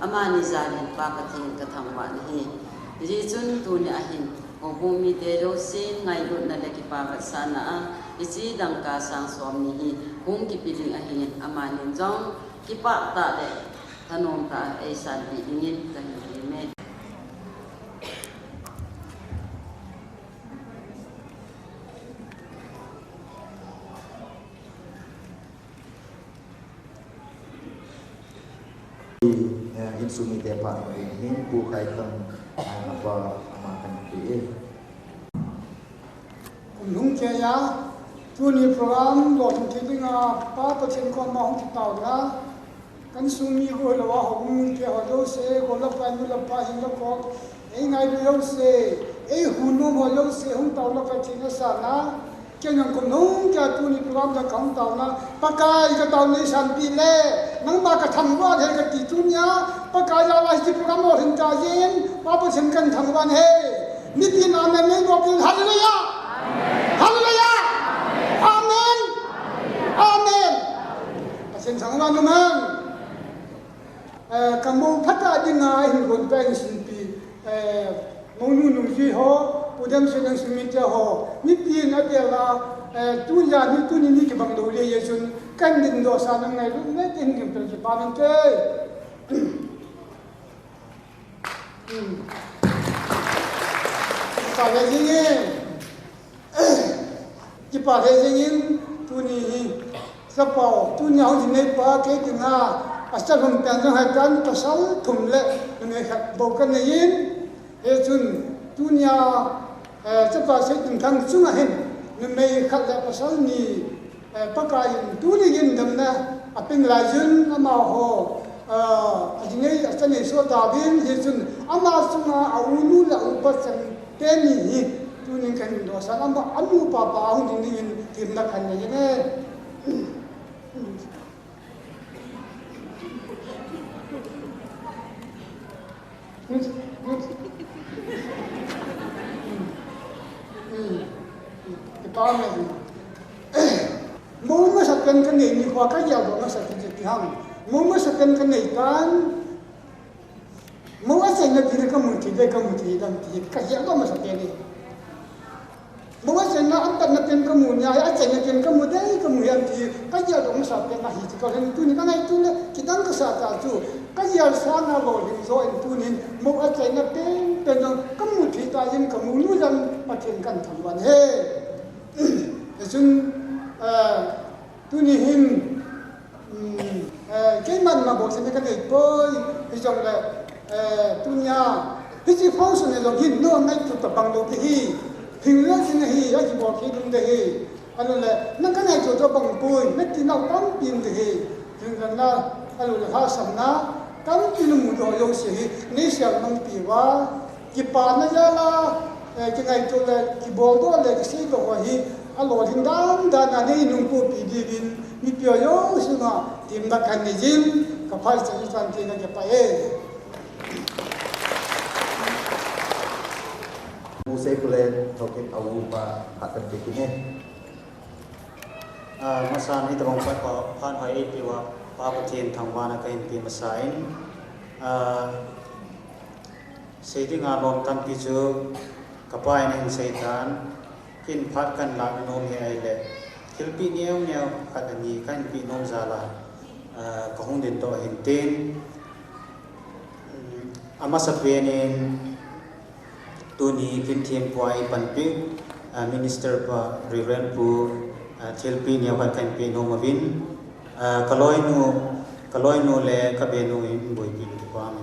amani janin pa pathin ka thangwa ni hi ji chun tu ni ahin hobumi te ro sin ngai lu na le ki pa ba sana ichi dangka sang som ni hi hum ki piling ahin amanin jong ki pa ta le thanom ta e san bi dingin ta hi me insumi te pa hin pu kai tang apa amakan pi nung che ya tu ni program lo thum thi dinga pa pa chen ko ma hong taw na kan sumi go lo wa hong ke ho do se ko la pa nu la pa hin la ko ei ngai lo se ei hu no mo lo se hong taw la pa chen sa na ke nyang ko nung ka tu ni program da kam taw na pa kai ka taw ni san pi le nang ba ka tham wa he ka ti tu nya pa kai ya la ji program lo hin ta yin pa pa chen kan tham wan he ni ti na me me go bin hallelujah Hallelujah! Amen! Amen! Pasin sang nga naman, kamu pata din nga hingon pa yung sinpi, nung si ho, pudam silang sumita ho, niti na dela, tuya nito ni kibang dole yesun, kan din do sa nang ngayon, natin yung pagkipanan kay. Kaya zingin, kipa he jengin tuni hi sapao tu nyau ji nei pa ke tinga asal hum tan jang hai tan pasal thum le ne khat bo kan ne yin e chun tu nya sapa se tin thang chunga hen ne mei khat le pasal ni pakai tu ni yin dam na aping la jun ama ho ajinei asane so da bin he chun ama sunga aunu la upasan te ni hi tuning kan do sa amba anu pa pa hung ding ding tim na kan ni ne pa me mo ma sa kan kan ni kwa ka ya do ma sa kan ti hang mo ma sa kan kan nei kan mua xe nó thì cái mùi thì đây cái mùi thì đâm thì cái gì đó mà sao thế đi mua xe nó ăn tận nó tiền cái mùi nhà ăn xe nó tiền cái mùi đấy cái mùi ăn thì cái gì đó mà sao thế mà chỉ có lên tu ni cái này tu này chỉ đang cái sao ta tu cái gì sao nó rồi thì rồi tu ni mua xe nó tiền tiền cái mùi thì ta yên cái mùi nuôi dân mà tiền cần thằngวันเฮ้ซึ่งtu ni hin cái mình mà bộ sẽ cái này bơi thì trong là tu nhà cái gì phong sự này là hin nó ngay từ tập bằng đầu thì hình như thế này ấy chỉ bảo khi đúng đấy anh là nó cái này cho bằng bơi nó chỉ nào tắm pin đấy nhưng là anh là ha sắm na tắm pin nó mua đồ dùng gì nếu xem mang pi wa cái pan nó ra là cái này cho là cái bộ đó là cái gì đó hi anh lo hình đam đan anh ấy nung po pi đi vin mi pi yo xin à tìm đặt cái này zin cái phải sẽ chọn cái này cái phải Musik boleh topik awal akan begini. Masa ni terang pan hai piwa papatin thangwana kain pi masain seidi ngalom tam pi chu kapai nen seitan kin phat kan la nom he ai le kilpi neu neu khatani kan pi nom zala kahung din to hintin amasapenin Tuni Kintian Puai Panpi Minister pa Reverend Pu Thilpi Nyawan Kanpi Nomavin Kaloi nu le kabenu boy pi pam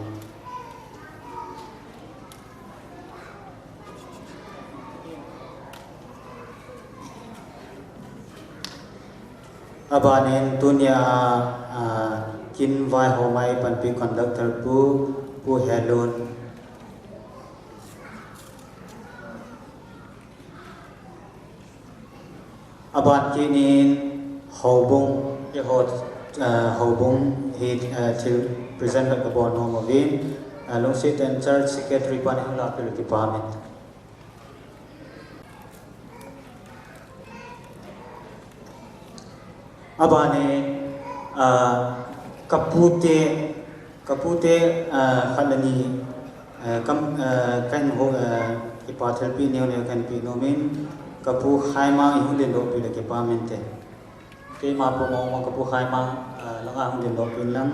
Abanen tunia kin vai homai Panpi conductor Pu helon Aban kinin hobong he till present the bon Nomavin long sit and church secretary panihula department abane kapute khalani kam kan ho ipathel pi neu kan pi nomin kapu khaima ihun den do pi ke pamente ke ma po mo kapu khaima langa hun den do pi lang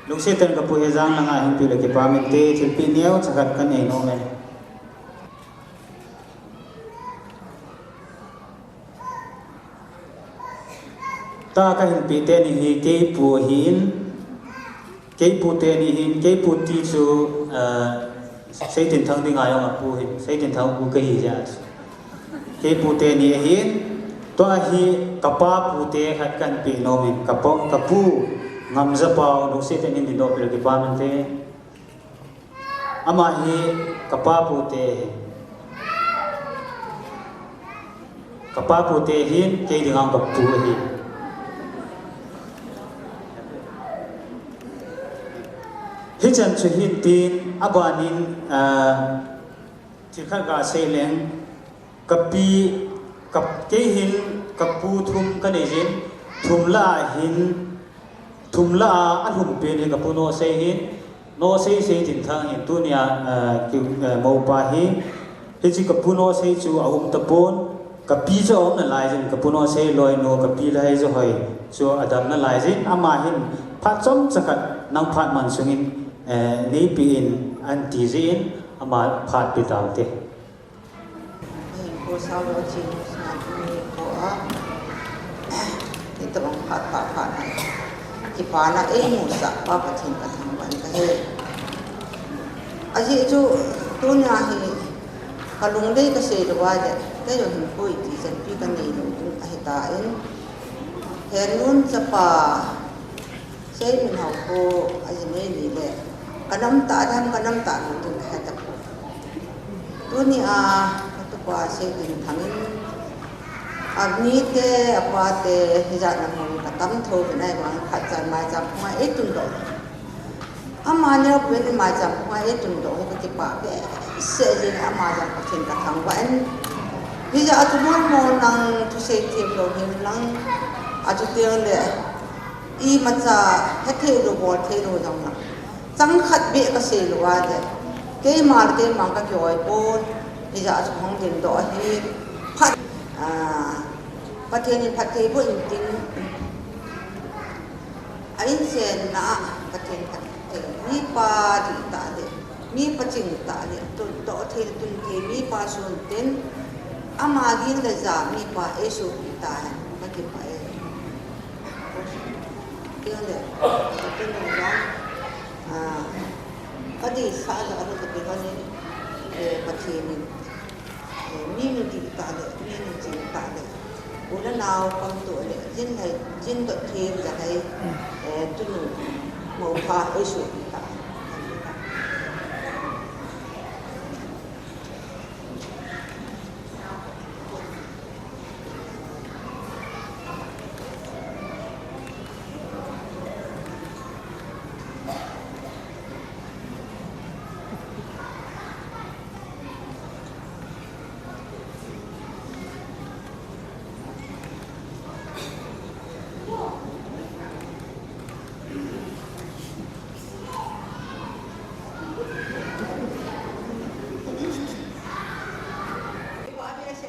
lung se ten kapu hezang langa hun pi ke pamente thilpi neu chakat kan ei no me ta ka hin pi te ni hi ke pu hin ke pu te ni hin ke pu ti chu sei tin thang ding ayong pu hin sei tin thang pu ke hi ja ke pu te ni hin to hi kapa pu te hat kan pi no mi kapu ngam za pau no se te ni do pe ke pa man te ama hi kapa pu te hin ke ding ang kapu hi Hichan chu hin tin abanin chikha ga seleng kapi kap ke hin kapu thum kanejin thumla anhum pe ni kapu no se hin no se tin thang hin tunia ki mo pa hi hichi kapu no se chu ahum tapon kapi cho om na lai jin kapu no se loi no kapi lai jo hoi chu adam na lai jin ama hin phat chom chakat nang phat man sungin ni pin antizin ama phat pi taute ko sao lo chi sa ni ko a ito bang phat ki pa na mu sa pa pathin ka thang ban ka he aji chu tu nya hi kalung dei ka se wa de ke yo hin pui ti jan pi ka ni lu tu a he ta en her nun cha pa sei min hau ko aji me ni le kanam ta lu tu ha ta tu ni a tu pa sei din thangin abni te apate hija na mo ka tam tho benai ma khat chan ma jam ma etun do amane pe ma jam ma etun do ka ti pa be sẽ gì là mà rằng có thể cả thằng vẫn bây giờ tôi muốn mong năng tôi sẽ tìm được những năng tôi tiền lệ y mà cha hết thế rồi bỏ thế rồi rằng là chẳng khát bị cái gì luôn vậy cái mà cái kiểu ấy bốn bây giờ tôi không tìm được thì phát phát thiên phát thế bốn tin anh sẽ na phát thiên mi pa di ta de mi pa ching ta de to thil tun the mi pa sun ten ama gin le za mi pa e su ta hai ka ki pa e kia le ten no ya adi sa la ro ke ba ni pa thi ni di ta de mi ni ching ta de ula nào con tuổi le jin do the ja hai tu mau pha ấy số ta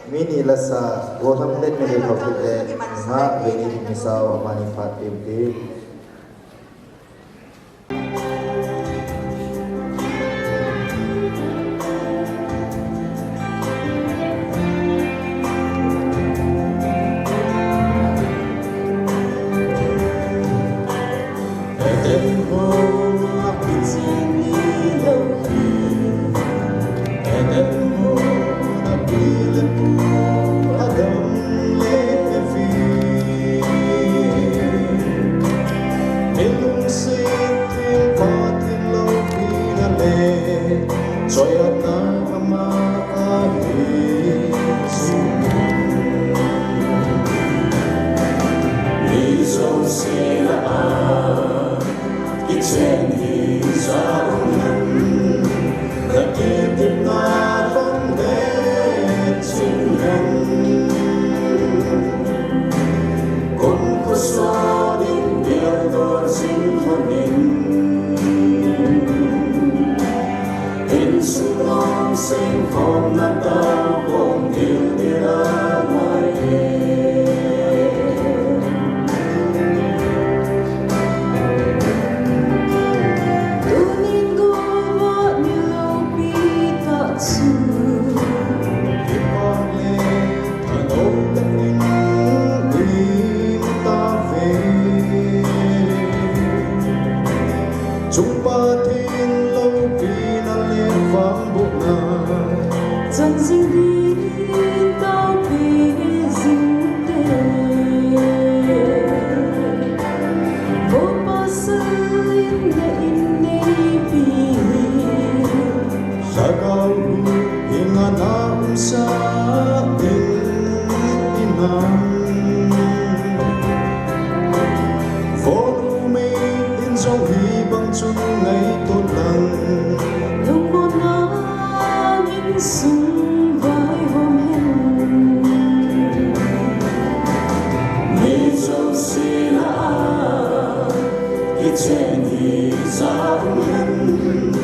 Mini lasa gotham let me live of it nga veni misao amani phat pimti Hãy subscribe cho kênh Ghiền Mì Gõ để không bỏ lỡ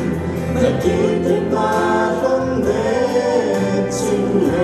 những video hấp dẫn.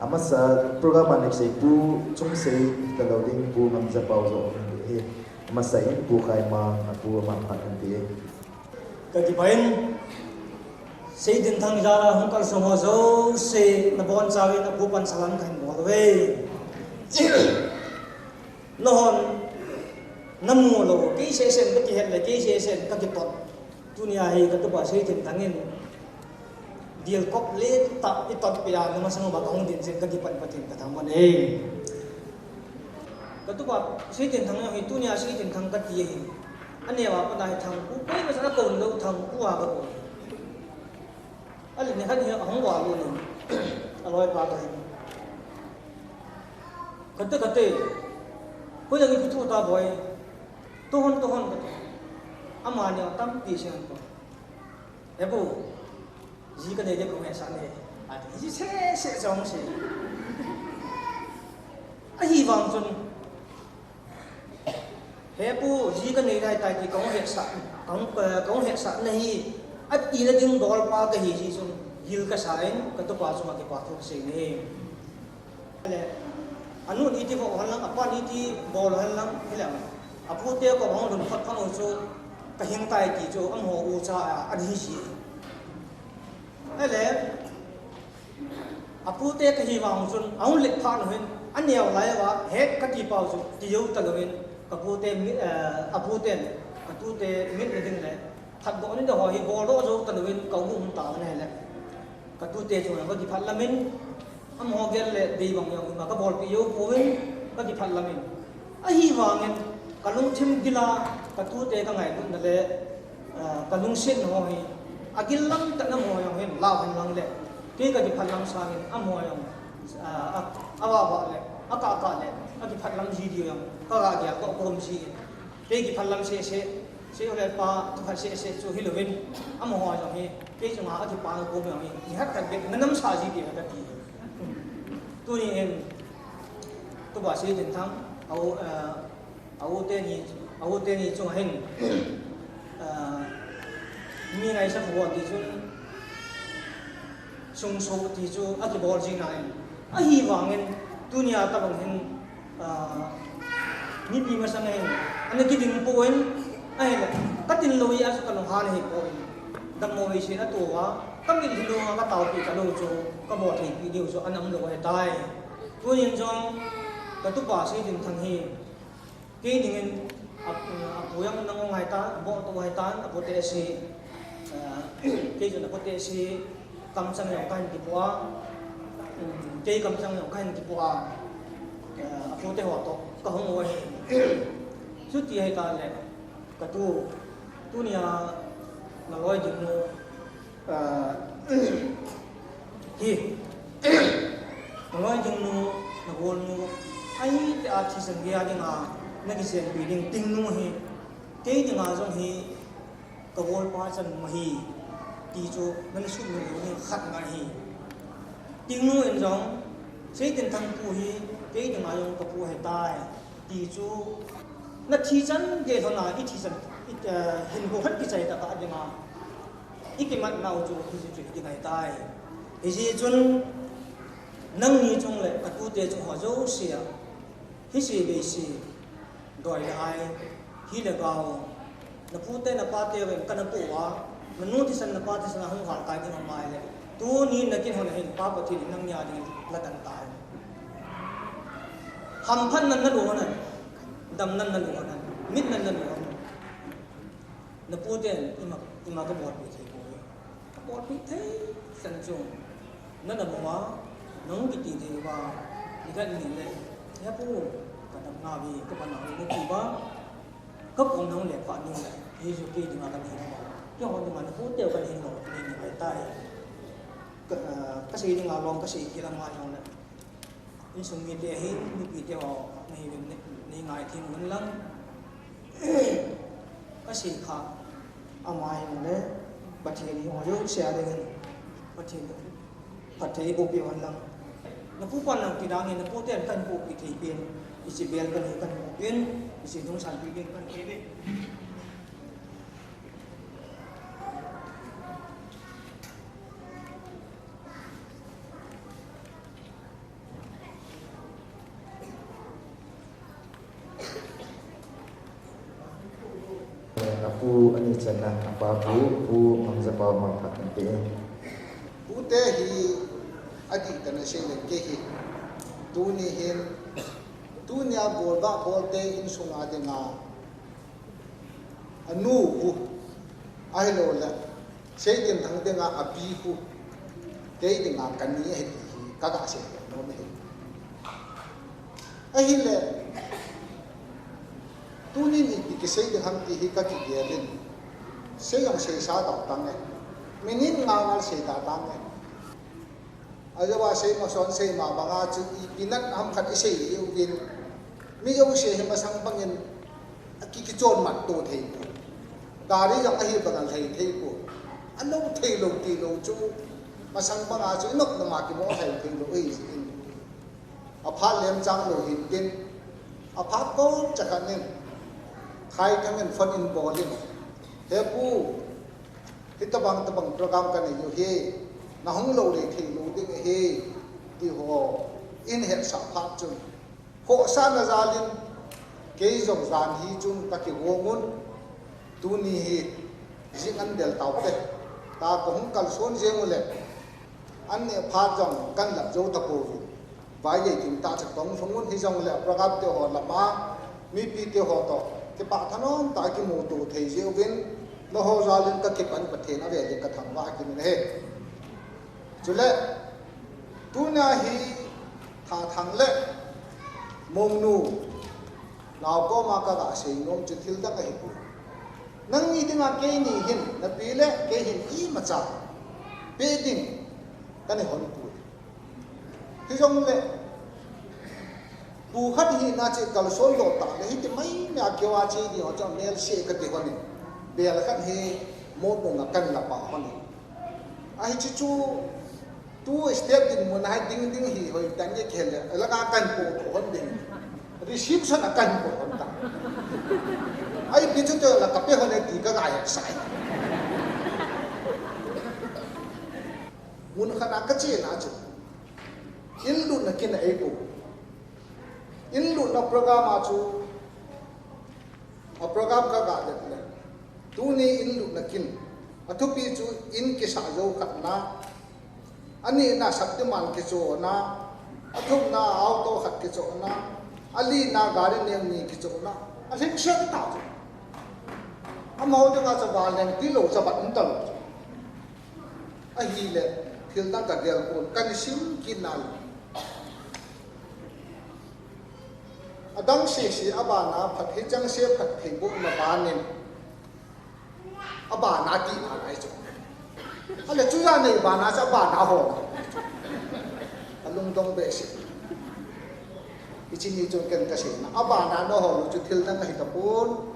Amasa program anek say pu chung say talawding pu mamza pauzo he amasa in pu kai ma pu ma phan ti kati bain say din thang jara hong kal somo zo say na bon chawi na pu pan salam kan bo we nohon namu lo ki se sen ki het le ki se sen ka ki pot dunia hi ka to ba say din thangin deal kop le ta itot pia na masang ba kong din sen ka gipan patin ka thamon e katu ba sei tin thang hi tu nia sei tin thang ka ti hi ane wa pa dai thang ku kai ma sa ko lo thang ku wa ka ko ali ne han hi hong wa lo ne aloi pa ka kate kate ko yang ki tu ta boy to hon ka ama nya tam ti sen ko e bu जी का देखे कौन ऐसा नहीं आते जी से जाऊँ से अही वांग चुन है पु जी का नहीं रहता ताकि कौन है सा नहीं अब तीन दिन डॉल पा के ही जी चुन हिल का साइन का तो पास में के पास से नहीं अनु नीति को हल्ला अपन नीति बॉल हल्ला हिला अपू ते को भाव दुन फट फट जो कहीं ताई की जो हम हो ऊंचा अधी जी ले अपू ते कही वांग सुन आउं लिख फान हुन अन्य लाय वा हेक कति पाउ सु तियौ तगविन कपू ते अपू ते कतु ते मिट दिन ले थक बो नि द हो hi bol ro jo तगविन कौगु हम ताव ने ले कतु ते जो न कति फलमिन हम हो गेल ले दे बंग यौ मा का बॉल पियो पोविन कति फलमिन अही वांगन कलुंग थिम गिला कतु ते का ngai न ले कलुंग सिन हो hi agilam tak na mo yung hin lawan lang le kaya ka di palang sa akin amo yung awawa le aka le agi palang video yung kagagya ko kom si kaya di palang se ole pa to pa se so hilowin amo ho yung hin kaya yung agi pa ko mo yung hin hat ka bek nanam sa ji di ka ti tu ni en to ba se din thang au te ni chung hin mi ngai sa huwa ti chun sung so ti chu a ki bol jing nai a hi wangin dunia ta bang hin ni pi ma sang hin an ki ding poin ai la ka tin loi a su ka long han hi poin dam mo wi sin a tu wa kam ni lu ka tau pi ka lo chu ka bo thei pi diu chu an am lo ai dai tu yin jong ka tu pa se din thang hi ke ding apu yang nang ngai ta bo to hai ta apu te si cái chuyện là có thể si cầm sang nhau cái gì qua cái cầm sang nhau cái gì qua phụ thể hoạt động có không ngồi suốt gì hay ta lại cái tu nia là nói chuyện thì nói chuyện là buồn ai thì sinh ra đi ngà nó cái chuyện bị đình tinh nu hi cái đi ngà trong hi cái bol pa chân mà hi tí cho nên suốt người nó khát ngài hi tiếng nu em giống xây tiền thằng pu hi cái đi ngà dùng cái pu hay tai tí cho nó thi chân cái thằng nào ít thi chân hình bộ hết cái chạy ta cả đi ngà ít cái mặt nào cho cái chuyện đi ngài tai cái gì chun nâng ni trong lệ cái pu te trong họ dấu xìa hi xì bề xì đòi lại hi là gạo na pute na pate wen kana puwa manu ti san na pate san hong har kai din mai le tu ni na kin hon hin pa pa thi nang nya di la tan ta ham phan nan na lu na dam nan na lu na mit nan na lu na pute ima ka bot pi thei ko bot pi thei san chung na na wa nang ki ti de wa นี่ก็นี่เลยเนี่ยผู้ก็ทำงานวีก็ปัญหาในที่บ้านก็คงน้องเหล็กฝันนี่แหละที่สุกี้ที่มากันเห็นบอกย่อมันมันพูดเดียวกันเห็นหรอกนี่นี่ไปใต้ก็สีนี่งาลองก็สีกีฬางานอย่างนั้นนี่สมมีเดียหินมีปีเดียวในในงานที่มันลังก็สีขาเอาไม้มันเลยบัดเทียนหัวยุ่งเสียเลยกันบัดเทียนบัดเทียนบุบเปียวหันลังนักผู้ปันหลังที่ดังนี่นักผู้เต้นกันบุบปีที่เปลี่ยนอิสิเบียนกันกันบุบเปลี่ยนอิสิต้องสั่นปีเปลี่ยนกันเอง Aku ani chana apa pu mangzapa mangpatan te Ute hi adi kana shele ke hi tuni hin tunia bolba bolte in sunga de nga anu hu ahilo la shayden thang de nga abi hu te de nga kani he ka ga se no me ahile tuni ni ki shayden ham ti hi ka ki gelin shayang shay sa ta tang ne minin nga ngal shay ta tang ne ajawa shay ma son shay ma ba nga chu I pinat ham khat I shay yu bin mi yo shay ma sang bangin ki ki chon mat to thei ko gari yang ahi bangal thei ko ano thei lo ti lo chu ma sang ba nga chu inok na ma ki mo thei lo ei in a pha lem chang lo hin tin a pha ko chakanin khai thangen fon in bolin he pu hitabang tabang program kan yu he na hong lo le thei lo ding he ti ho in het sa pha chu ho sa na zalin ke zong zan hi chung ta ki womun tu ni hi jing an del tau te ta ko hong kal son je mu le an ne pha jong kan lap zo ta ko vi vai ye tin ta cha tong phong mun hi jong le program te ho lama mi pi te ho to ke pa thanom ta ki mu tu thei je win no ho zalin ka ki pan pathe na ve le ka thang wa ki ne he chule tu na hi tha thang le mong nu nào có mà cả đã xây nôm chữ thiếu đắc ấy bu nâng như thế nào cái này hin là bị lẽ cái hin ý mà chả bị đình cái này hồn bụi thì trong lẽ bu khát hi na chỉ kalau số độ tạ lẽ thì mấy nhà kêu ai đi họ cho mail xe cái gì con này bây giờ khát hi một bộ ngạc cần là bảo con này ai chỉ chú tu step đình muốn hai đinh đinh hi hồi đánh cái kia là cái cần bộ con đình reception akan ko konta ai bichu to la kape hone ti ka ga ya sai mun khana ka che na chu illu na kin ai ko illu na program a chu a program ka ga de le tu ni illu na kin athupi chu in ki sa zo khat na ani na sabtiman ki cho na athum na auto khat ki cho na ali na gari nem ni ki chona a sing shat ta a mau de nga cha wal nen ti lo cha bat tal a hi le phil ta ka del ko kan sim kinal adang se si aba na phat hi chang se phat thei bu na ba nen aba na ti na lai chu ale chu ya nei ba na cha ba na ho alung dong be si ichini chung ken ka sena aba na no ho chu thil na ka hitapun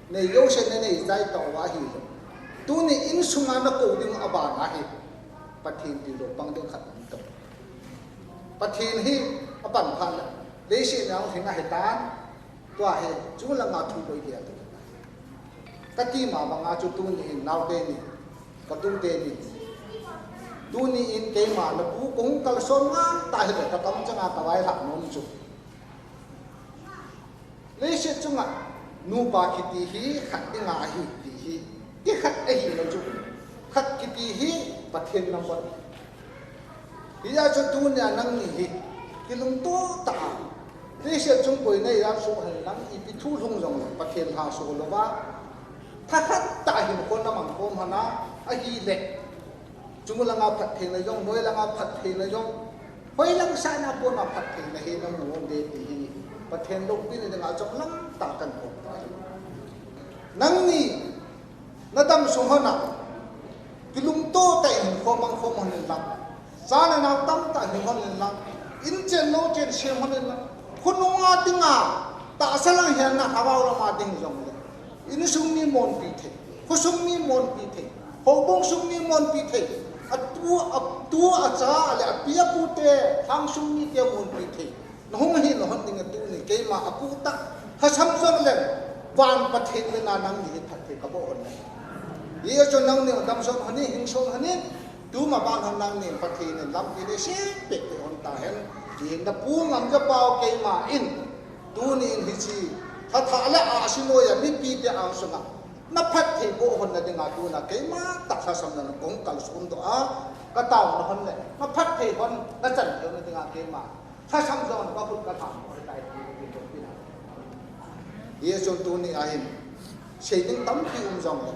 ne yo se ne nei zai ta wa hi tu ni in sunga na ko ding aba na hi pathin ti lo pang ding khat to pathin hi apan phan le se na thing a hetan to he chu la nga thu boi dia to ka ti ma ba nga chu tu ni nau te ni ka tu te ni tu ni in ke ma na bu kong kal son nga ta he ta kam changa ta wai la nom chu lấy sự chung à nu ba khi hi khát đi ngã hi ti hi cái khát ấy hi nó chung khát khi ti hi bắt thiên năm bận bây giờ cho tu nhà năng ni hi cái lông to ta lấy sự chung bồi này ra số hành lắm bị thu rung rong bắt thiên hà số lo ba thà khát ta hi một con năm bằng con hana ấy hi lệ chúng là ngao phát thiên là yong nói là ngao phát thiên là yong hoi lang sana po na patay na hinang muong deti pathen lok pin na nga chok lam takan ko nang ni nadam sumana kilung to tay ko mang ko mon lang sana na tam ta ni mon lang in chen no chen sem mon lang khununga tinga ta salang hian na hawaw la ma ding jong le in sung ni mon pi the ko sung ni mon pi the ho bong sung ni mon pi the tu acha ale apia pute hang sung ni te mon pi the no hong hi no hon ding tu ni ke ma aku ta ha sam jong le van pathet na nang ni that the ka bo on ye cho nang ni dam som hani hing som hani tu ma ban han nang ni pathe ni lam ki de se pe te on ta hen ki na pu ngam ja pau ke ma in tu ni in hi chi tha tha la a simo ya mi pi te ang sunga na phat the bo hon na de nga tu na ke ma ta sa sam na kong kal sum to a ka taw na hon le ma phat the hon na chan yo na de nga ke ma tha sam zon ba put ka tha ko tai ti ko pi na ye cho tu ni a hin se ding tam pi jong le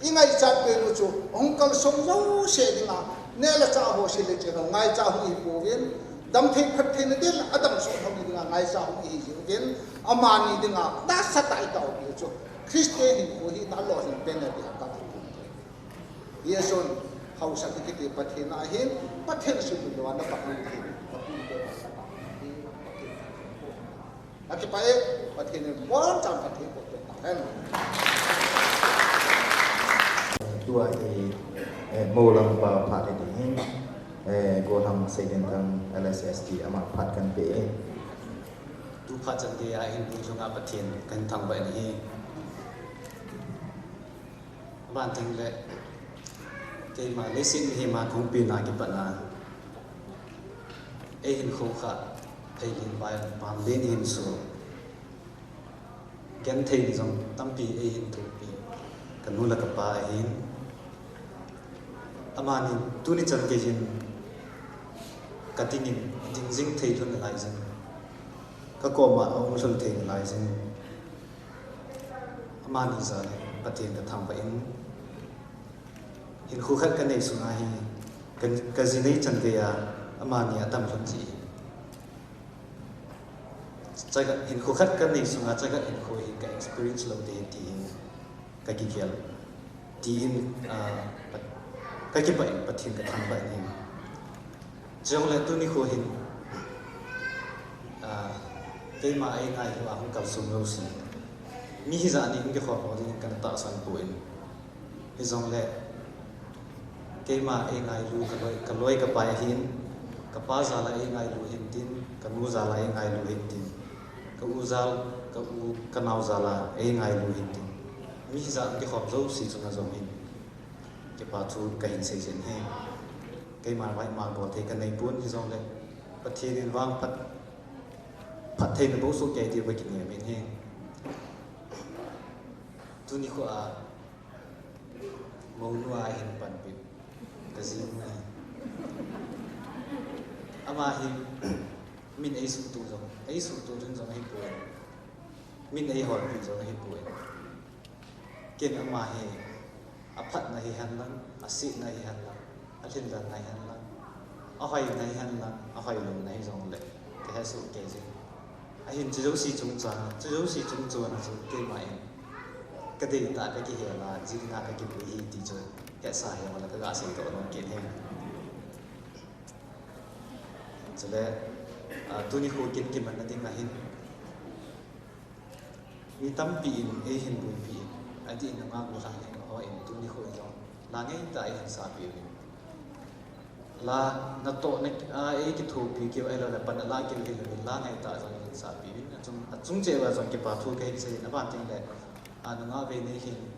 ingai chat pe nu chu ong kal som zo se ding a ne la cha ho se le che ngai cha hu i po ven dam the phat the ne del adam so ho ding a ngai cha hu i ji ven amani ding a ta sa tai taw pi chu Christe di ko hi na lo hin pen na de ka yeson hau sa ti ti pathe na hin pathe su du wa na pa ni ati pa e pathe ne bon cham pathe ko ta hen tua mô lam ba phat ni hin go tham sei den tam LSST ama phat kan pe tu phat chan de a hin bu junga pathin kan thang ba ni ban thing le ke ma lesin hi ma khong pi na ki pana e hin kho kha thei hin ba pam len hin so gen thei ni jong tam pi e hin thu pi kan nu la ka pa hin amani tu ni chan ke jin katingin jingjing thei thun lai jin ka ko ma ong thun thei lai jin amani za le patien ka tham ba in hin khu khat ka nei sunga hi kan ka jinei chan ke ya amani atam thun ji chaga hin khu khat ka nei sunga chaga hin khu hi ka experience lo de ti ka ki kial ti in ka ki pa pathin ka tham ba ni jong le tu ni khu hin ke ma ai ngai wa hong kal sum lo si mi hi za ni nge kho ho ni kan ta san pu in hi jong le ke ma ai ngai lu ka loi ka pa hin ka pa za la ai ngai lu hin tin ka nu za la ai ngai lu hin tin ka u zal ka u ka nau za la ai ngai lu hin tin mi hi za nge kho zo si chung na zong hin ke pa chu ka hin sei jen he ke ma vai ma bo the ka nei pun hi jong le pathin in wang pat phat the bo so ke ti ba ki ne min he tu ni ko a mo nu a hin pan pi ka zin na ama hi min ai su tu jong ai su tu jong jong hi pu min ai hol pi jong hi pu ken ama hi a phat na hi han lang a si na hi han lang a thin dan na hi han lang a hoi na hi han lang a hoi lum na hi jong le ke ha su ke ji a hin chi jo si chung cha chi jo si chung chu na chu ke mai cái gì ta cái gì là chỉ là cái gì thì chơi cái sai mà là cái gã sinh tồn nó kiện hen cho nên tu ni khu kiến kiến mình là tiếng là hin mi tâm pin e hin bui pin anh đi nó ngang một hàng nó hỏi tu ni khu rồi là ngay tại hình sa pin là nó to này e cái thu pin kêu ai là bạn là kêu hin là ngay tại rồi hình sa pin chúng chơi vào rồi cái bảo thu cái hình xây nó bạn tiếng là nó ngã về này hình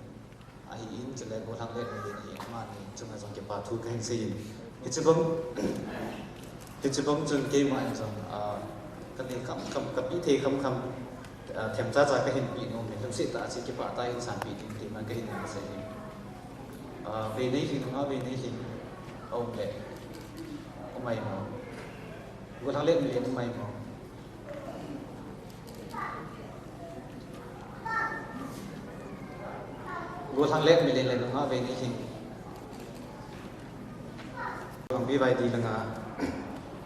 ai in cho lại bộ thằng lên này thì mà chúng ta dùng cái bảo thu cái gì thì chỉ bấm chừng cái mà rằng cái này cầm cái ý thế không thèm ra cái hình bị nó mình không sẽ tạo cái bảo tay sản bị thì mà cái hình này sẽ về này thì nó ngã về này thì ông để ông mày mà bộ thằng lên này ông mày mà gua thang lek mi le nga ve ni hin bang bi vai ti la nga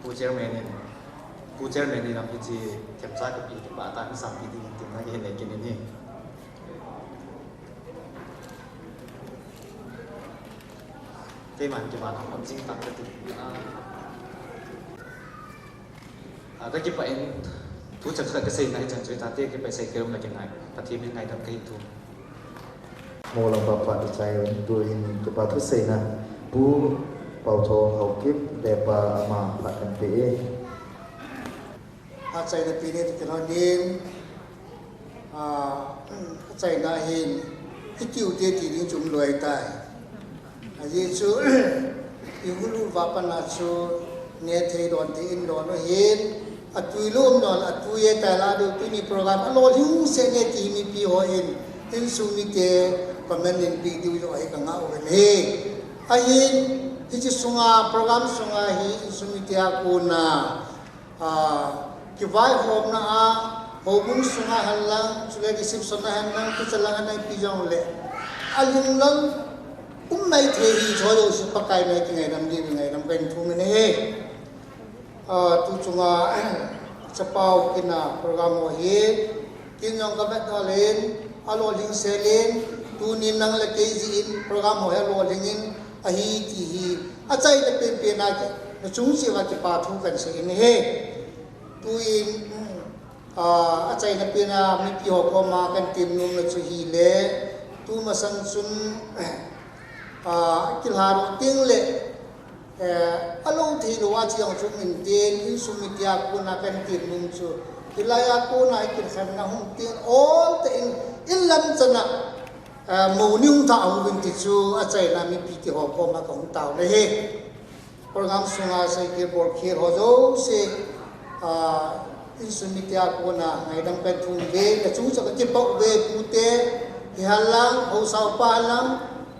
ผู้เจอร์แมนนี่เราพิจิเข็มซ้ายกับอีกบาตาที่3 ปีที่ถึงนักเห็นในกินนี่ที่มันกี่บาทความจริงตัดกันถึงถ้าคิดไปเองทุกจักรก็เซ็นในจังจุดตาเตี้ยคิดไปใส่เกลือมาจากไหนปฏิบัติไงทำกินทุกโมลังปะปะใจตัวอินจะปะทุเสนะปูเป่าทองเขากิบเดปะมาปัดกันเปอาใจในปีนี้ที่เราเน้นอาใจนาเห็นที่จิ๋วเตี้ยที่นี่จุ่มรวยตายอาเยซูอยู่รู้ว่าปนัดซูเนี่ยเทดอนที่อินดอนเห็นอัตุยลุ่มนอนอัตุยแต่ละดูที่มีโปรแกรมอโลหิวเซเนที่มีปีหัวอินซูมิเตคอมเมนต์ในปีดูอยู่ไอ้กังเอาเป็นเฮไอ้หินที่จะส่งโปรแกรมส่งหินซูมิเตอากูนาकि Y home ना होमुन सुना हल्लां चुले रिसीव सुना हल्लां कि चलांगा नहीं पिजाऊं ले अलिंगल उम्मै थे ही जोयो सुपकाई में कि नहीं रम बेन थूम ने तू चुंगा चपाव किना प्रोग्राम हो ये किन यों का बैठ वालेन अलो लिंग सेलेन तू निनंग ले केजी इन प्रोग्राम हो है लो लिंगिन अही की ही अच्छा ये पे पे ना के चुंग सेवा के पाठों कर से इन है tu in acai na pina mi pi ho ko ma kan tim num na chu hi le tu ma san sun kil haru ting le alo thi lo wa chi ang chu min ten in su mi tia ko na kan tim num chu kilaya ko na kil khan na hum tin all the in lam chana mo nyung tha ang win ti chu acai na mi pi ti ho ko ma ko taw le he program sunga sai ke bor khir ho jo se insumitiya ko na ngay dang pentung be na chung sa kipok be pute hihalang ho sao pa lang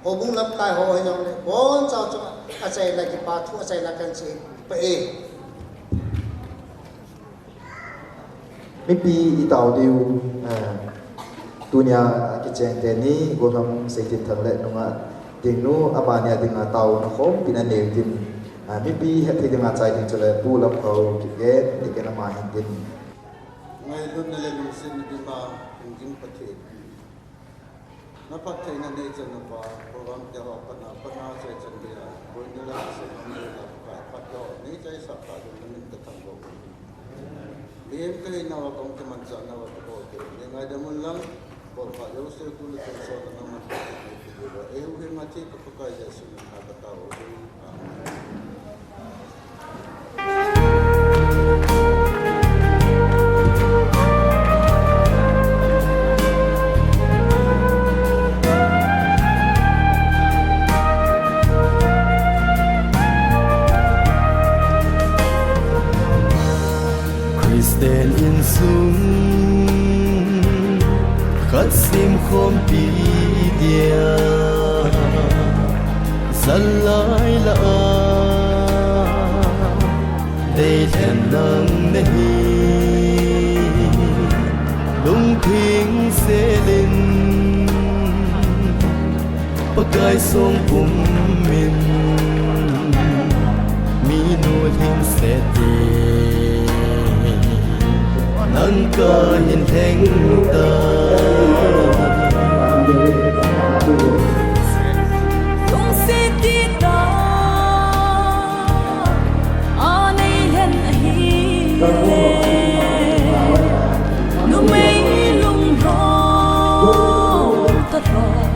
ho bung lam kai ho hyong le bon chao chu achai la ki pa thu achai la kan se pe mi pi i tau diu dunia ki cheng te ni go tham se tin thang le nunga ding nu abania dinga tau na khom pina ne tin mi pi het thi dinga chai ding chale pu lam ko ki ge ni ke na ma hin din ngai lun na le lung sin di ma jing pathe na pathe na ne chen na pa program te ho pa na se chen dia ko ni la se ni la pa pa do ni chai sa pa do ni ta thang go lem ke na wa kong ke man cha na wa ko ke ni ngai da mun lang ko pa yo se tu le so na ma e u he ma chi ko ka ja su na ta ta o Kristen in sung khát sim khom pi dia dân lai la đây thèm nắng này lung thinh sẽ lên bắc gai sông bùng min mi nuôi hình sẽ nắng ca nhìn thánh ta cũng sẽ đi ta ở đây hẹn hi lúc mấy lung gió tất cả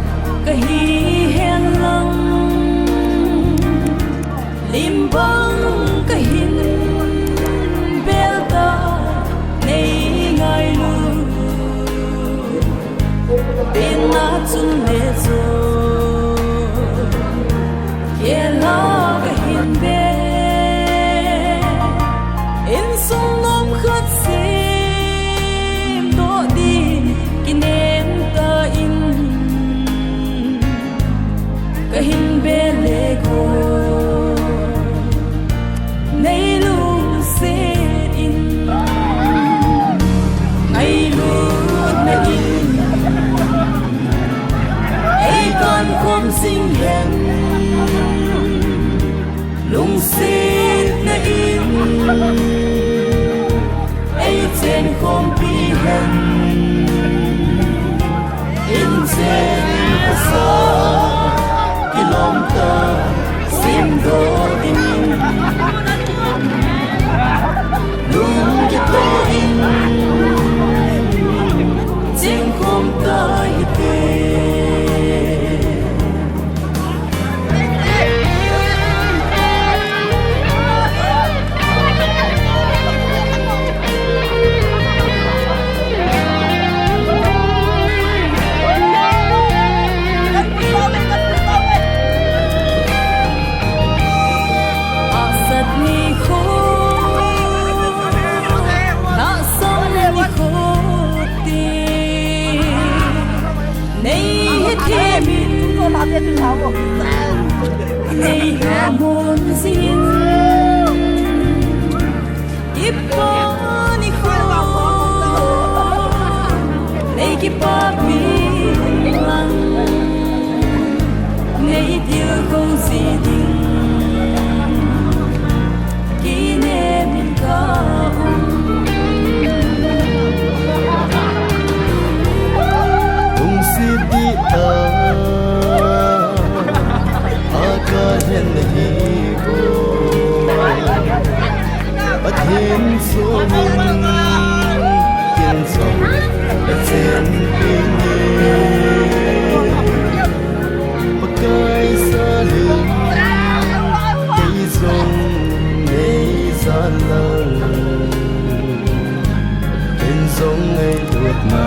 cái hi hẹn lăng lim băng cái hin bel ta bên na chung lệ rồi kia lo cái hiền bề in sung nôm khát sim đổ đi cái nén ta in cái hiền bề lệ cô nay luôn sẽ in ngày luôn nay in con khom sinh hẹn lung xít na in Này hạ môn xin Kiếp có ni khô Này kiếp ba bình lặng Này tiêu không gì tình Kỷ niệm có Akahen hibo Athin sumin Kinsong Athin pini Pakai saling Kisong Nei salang Kinsong Nei duat na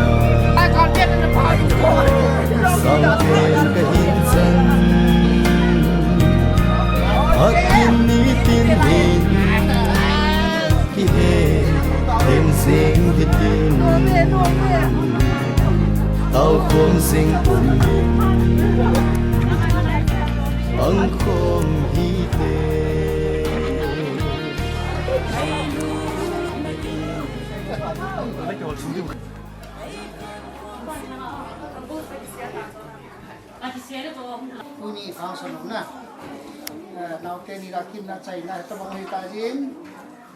Sang ken kahinsan Akin nitin din Kihe Thêm sinh hít din Tao khôn sinh ổn định Ang khôn hi tê Uni khang sonong na nào cái này là kim là chạy là tập bằng ta diêm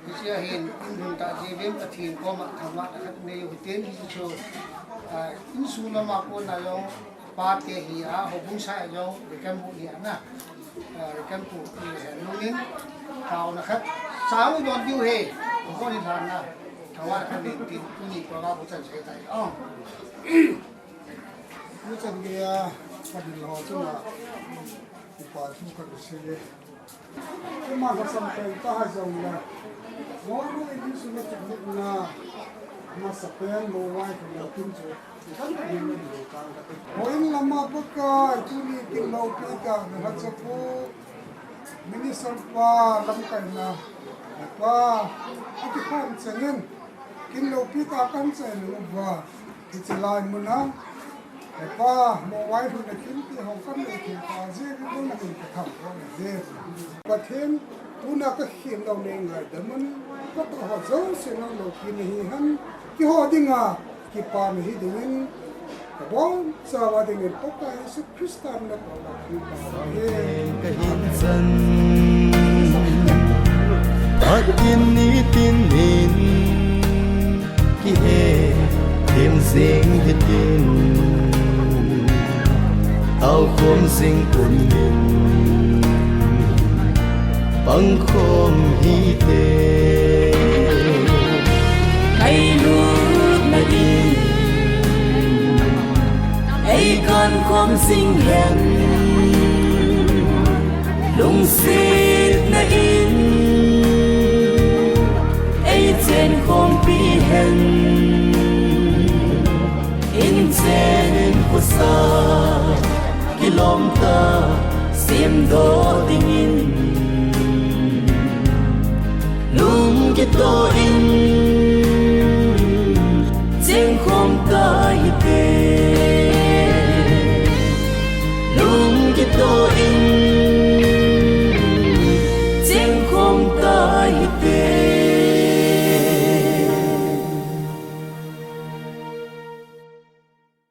thì chưa hiện in ta diêm cái thiền có mặt tham mặt các này hồi tiên thì cho in su là mà con là do ba cái gì à học bung sai do để cái mũi nhẹ na cái mũi thì luôn nín thảo là khách sáu mươi đòn tiêu hề không có đi làm na thảo là cái điện tiền uni có ba bộ chân chạy tại như chân kia phát triển họ chứ là quả thu các cái gì cái mà nó sản phẩm ta hay dùng là mỗi cái cái số lượng chất lượng là mà sắp đến mua vài cái là tin chứ rất là nhiều người ta mỗi lần mà bốc cái chú đi kinh lâu cái cả người ta sẽ có mình sản phẩm làm cái nào và cái khoản tiền kinh lâu cái ta cần tiền và thì chỉ lại muốn hàng và một vài thứ này khiến thì họ không được thì họ dễ cái đó là mình phải thẳng ra là dễ và thêm tu na cái khiêm đầu này người đó mình có thể họ giấu sẽ năng đầu kia này hắn cái họ đi ngà cái pa này thì mình bóng sao mà thì người có cái sự Christian là có cái hình dân Akin nitin min Kihe Thêm sinh hít din Tao khôn sinh ổn định Bằng khôn hi tê Hay lúc mà đi Hay con khom sinh hẹn Lung xít na in Hay trên khom bi hẹn In trên của xa Kilom ta sim do dingin Lung kito